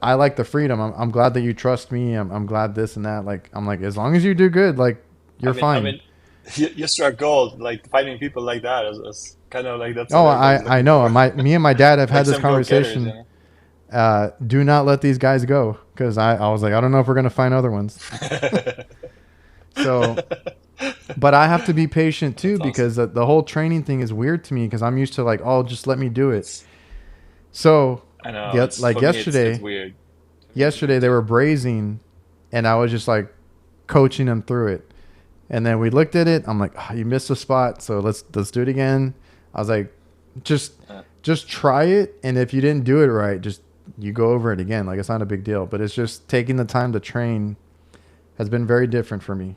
I like the freedom. I'm glad that you trust me. I'm glad this and that. Like I'm like, as long as you do good, like I you're mean, I fine. mean, you struck gold. Like finding people like that is kind of like that's Oh, what everybody's I looking know. for. Me and my dad have had Like this some go-getters, you conversation. Do not let these guys go because I was like, I don't know if we're gonna find other ones. know. So, but I have to be patient too That's awesome. because the whole training thing is weird to me because I'm used to like, oh, just let me do it. It's So, I know yeah, it's like for me it's yesterday, weird. For me it's yesterday weird they too. were brazing, and I was just like coaching them through it. And then we looked at it. I'm like, oh, you missed a spot, so let's do it again. I was like, just Uh, just try it, and if you didn't do it right, just you go over it again. Like it's not a big deal, but it's just taking the time to train has been very different for me.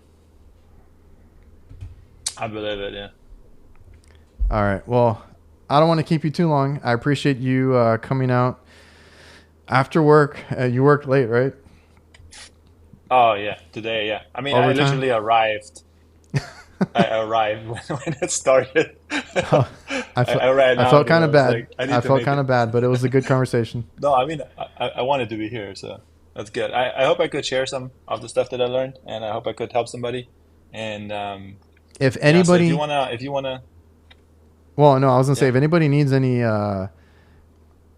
I believe it. Yeah. All right. Well, I don't want to keep you too long. I appreciate you coming out after work. You worked late, right? Oh yeah. Today, yeah. I mean, I Overtime. literally arrived. I arrived when it started. Oh, I ran I out felt because kind I of was bad. like, I I need to felt make kind it. of bad, but it was a good conversation. No, I mean, I wanted to be here, so that's good. I hope I could share some of the stuff that I learned, and I hope I could help somebody. And If yeah, so anybody, if you wanna, well, no, I was gonna say yeah, if anybody needs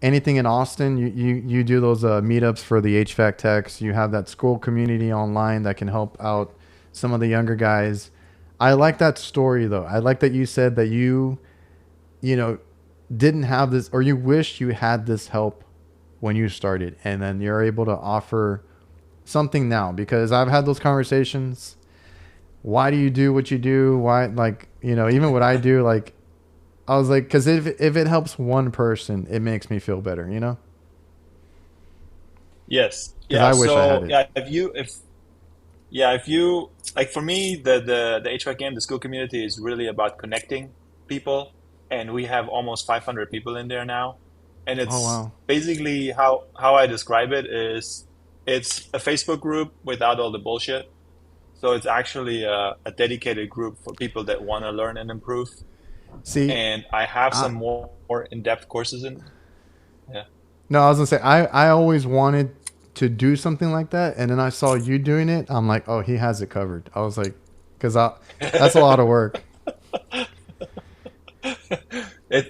anything in Austin, you do those meetups for the HVAC techs. You have that school community online that can help out some of the younger guys. I like that story though. I like that you said that you know didn't have this or you wish you had this help when you started, and then you're able to offer something now because I've had those conversations. Why do you do what you do? Why, like, even what I do, like, I was like, because if it helps one person, it makes me feel better, yes, because yeah. I wish I had So it. yeah, if you like, for me, the HVAC game, the school community is really about connecting people, and we have almost 500 people in there now, and Oh, it's wow. basically how I describe it is it's a Facebook group without all the bullshit. So it's actually a dedicated group for people that want to learn and improve. See, And I have I, some more in-depth courses in. Yeah. no, I was gonna say I always wanted to do something like that, and then I saw you doing it. I'm like, oh, he has it covered. I was like, because I that's a lot of work.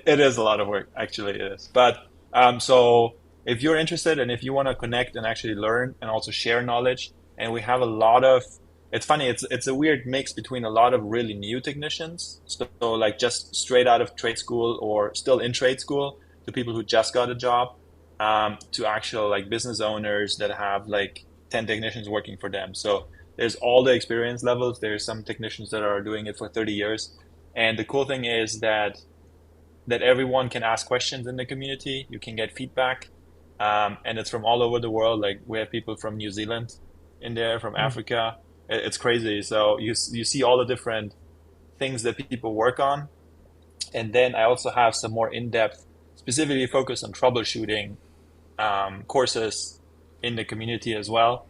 it is a lot of work, actually it is. But so if you're interested and if you want to connect and actually learn and also share knowledge, and we have a lot of, it's funny, it's a weird mix between a lot of really new technicians, so like just straight out of trade school or still in trade school, to people who just got a job, to actual like business owners that have like 10 technicians working for them. So there's all the experience levels. There's some technicians that are doing it for 30 years. And the cool thing is that everyone can ask questions in the community. You can get feedback, and it's from all over the world. Like we have people from New Zealand in there, from Mm. Africa. It's crazy. So you see all the different things that people work on, and then I also have some more in depth, specifically focused on troubleshooting courses in the community as well.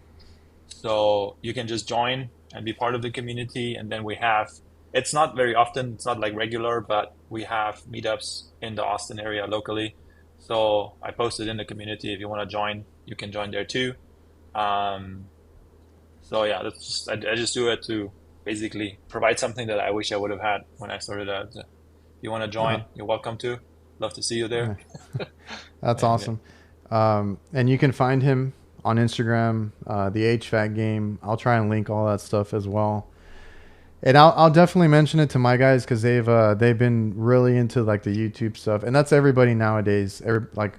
So you can just join and be part of the community. And then we have, it's not very often, it's not like regular, but we have meetups in the Austin area locally. So I posted in the community. If you want to join, you can join there too. Um, so yeah, that's just, I just do it to basically provide something that I wish I would have had when I started out. If you want to Uh, join, you're welcome to. Love to see you there. yeah, that's And yeah. awesome. And you can find him on Instagram, the HVAC game. I'll try and link all that stuff as well. And I'll definitely mention it to my guys because they've been really into like the YouTube stuff, and that's everybody nowadays. Like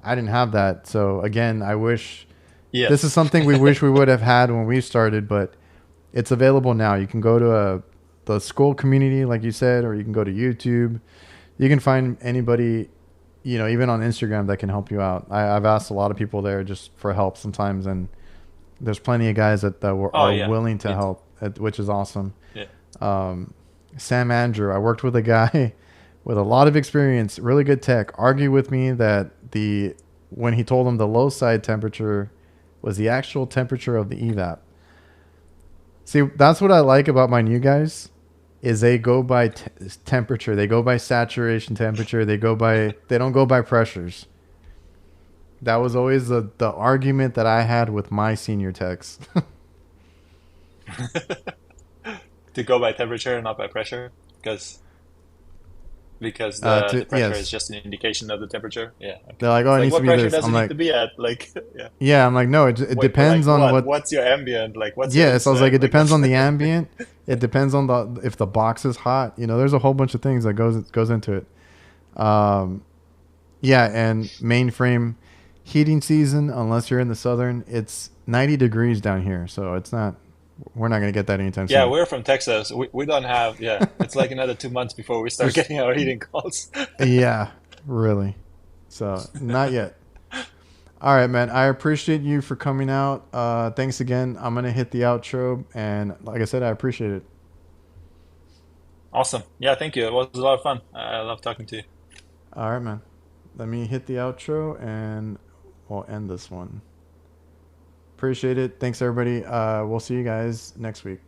I didn't have that, so again, I wish this is Yes. something we wish we would have had when we started, but it's available now. You can go to the school community, like you said, or you can go to YouTube. You can find anybody, even on Instagram that can help you out. I've asked a lot of people there just for help sometimes, and there's plenty of guys Oh are yeah. willing to It, help, which is awesome. yeah. Um, Sam Andrew, I worked with a guy with a lot of experience, really good tech, argue with me that when he told him the low side temperature was the actual temperature of the evap. See, that's what I like about my new guys is they go by temperature, they go by saturation temperature, they don't go by pressures. That was always the argument that I had with my senior techs. To go by temperature and not by pressure, because the pressure is Yes, just an indication of the temperature. Yeah, they're okay. like, oh, It's it like needs to what be pressure this. does it I'm need like, to be at? Like, yeah. yeah, I'm like, no, it Wait, like depends on what? what. What's your ambient? Like, what's your Yeah, so I was like, insert? it Like, depends what's on the ambient. It depends on the if the box is hot. There's a whole bunch of things that goes into it. Um, yeah, and mainframe heating season, unless you're in the southern, it's 90 degrees down here, so it's not. We're not gonna get that anytime yeah, soon. we're from Texas. We don't have. Yeah, it's like another 2 months before we start There's getting our heating calls. yeah, really. So not yet. All right, man. I appreciate you for coming out. Thanks again. I'm gonna hit the outro, and like I said, I appreciate it. Awesome. Yeah, thank you. It was a lot of fun. I love talking to you. All right, man. Let me hit the outro, and we'll end this one. Appreciate it. Thanks, everybody. We'll see you guys next week.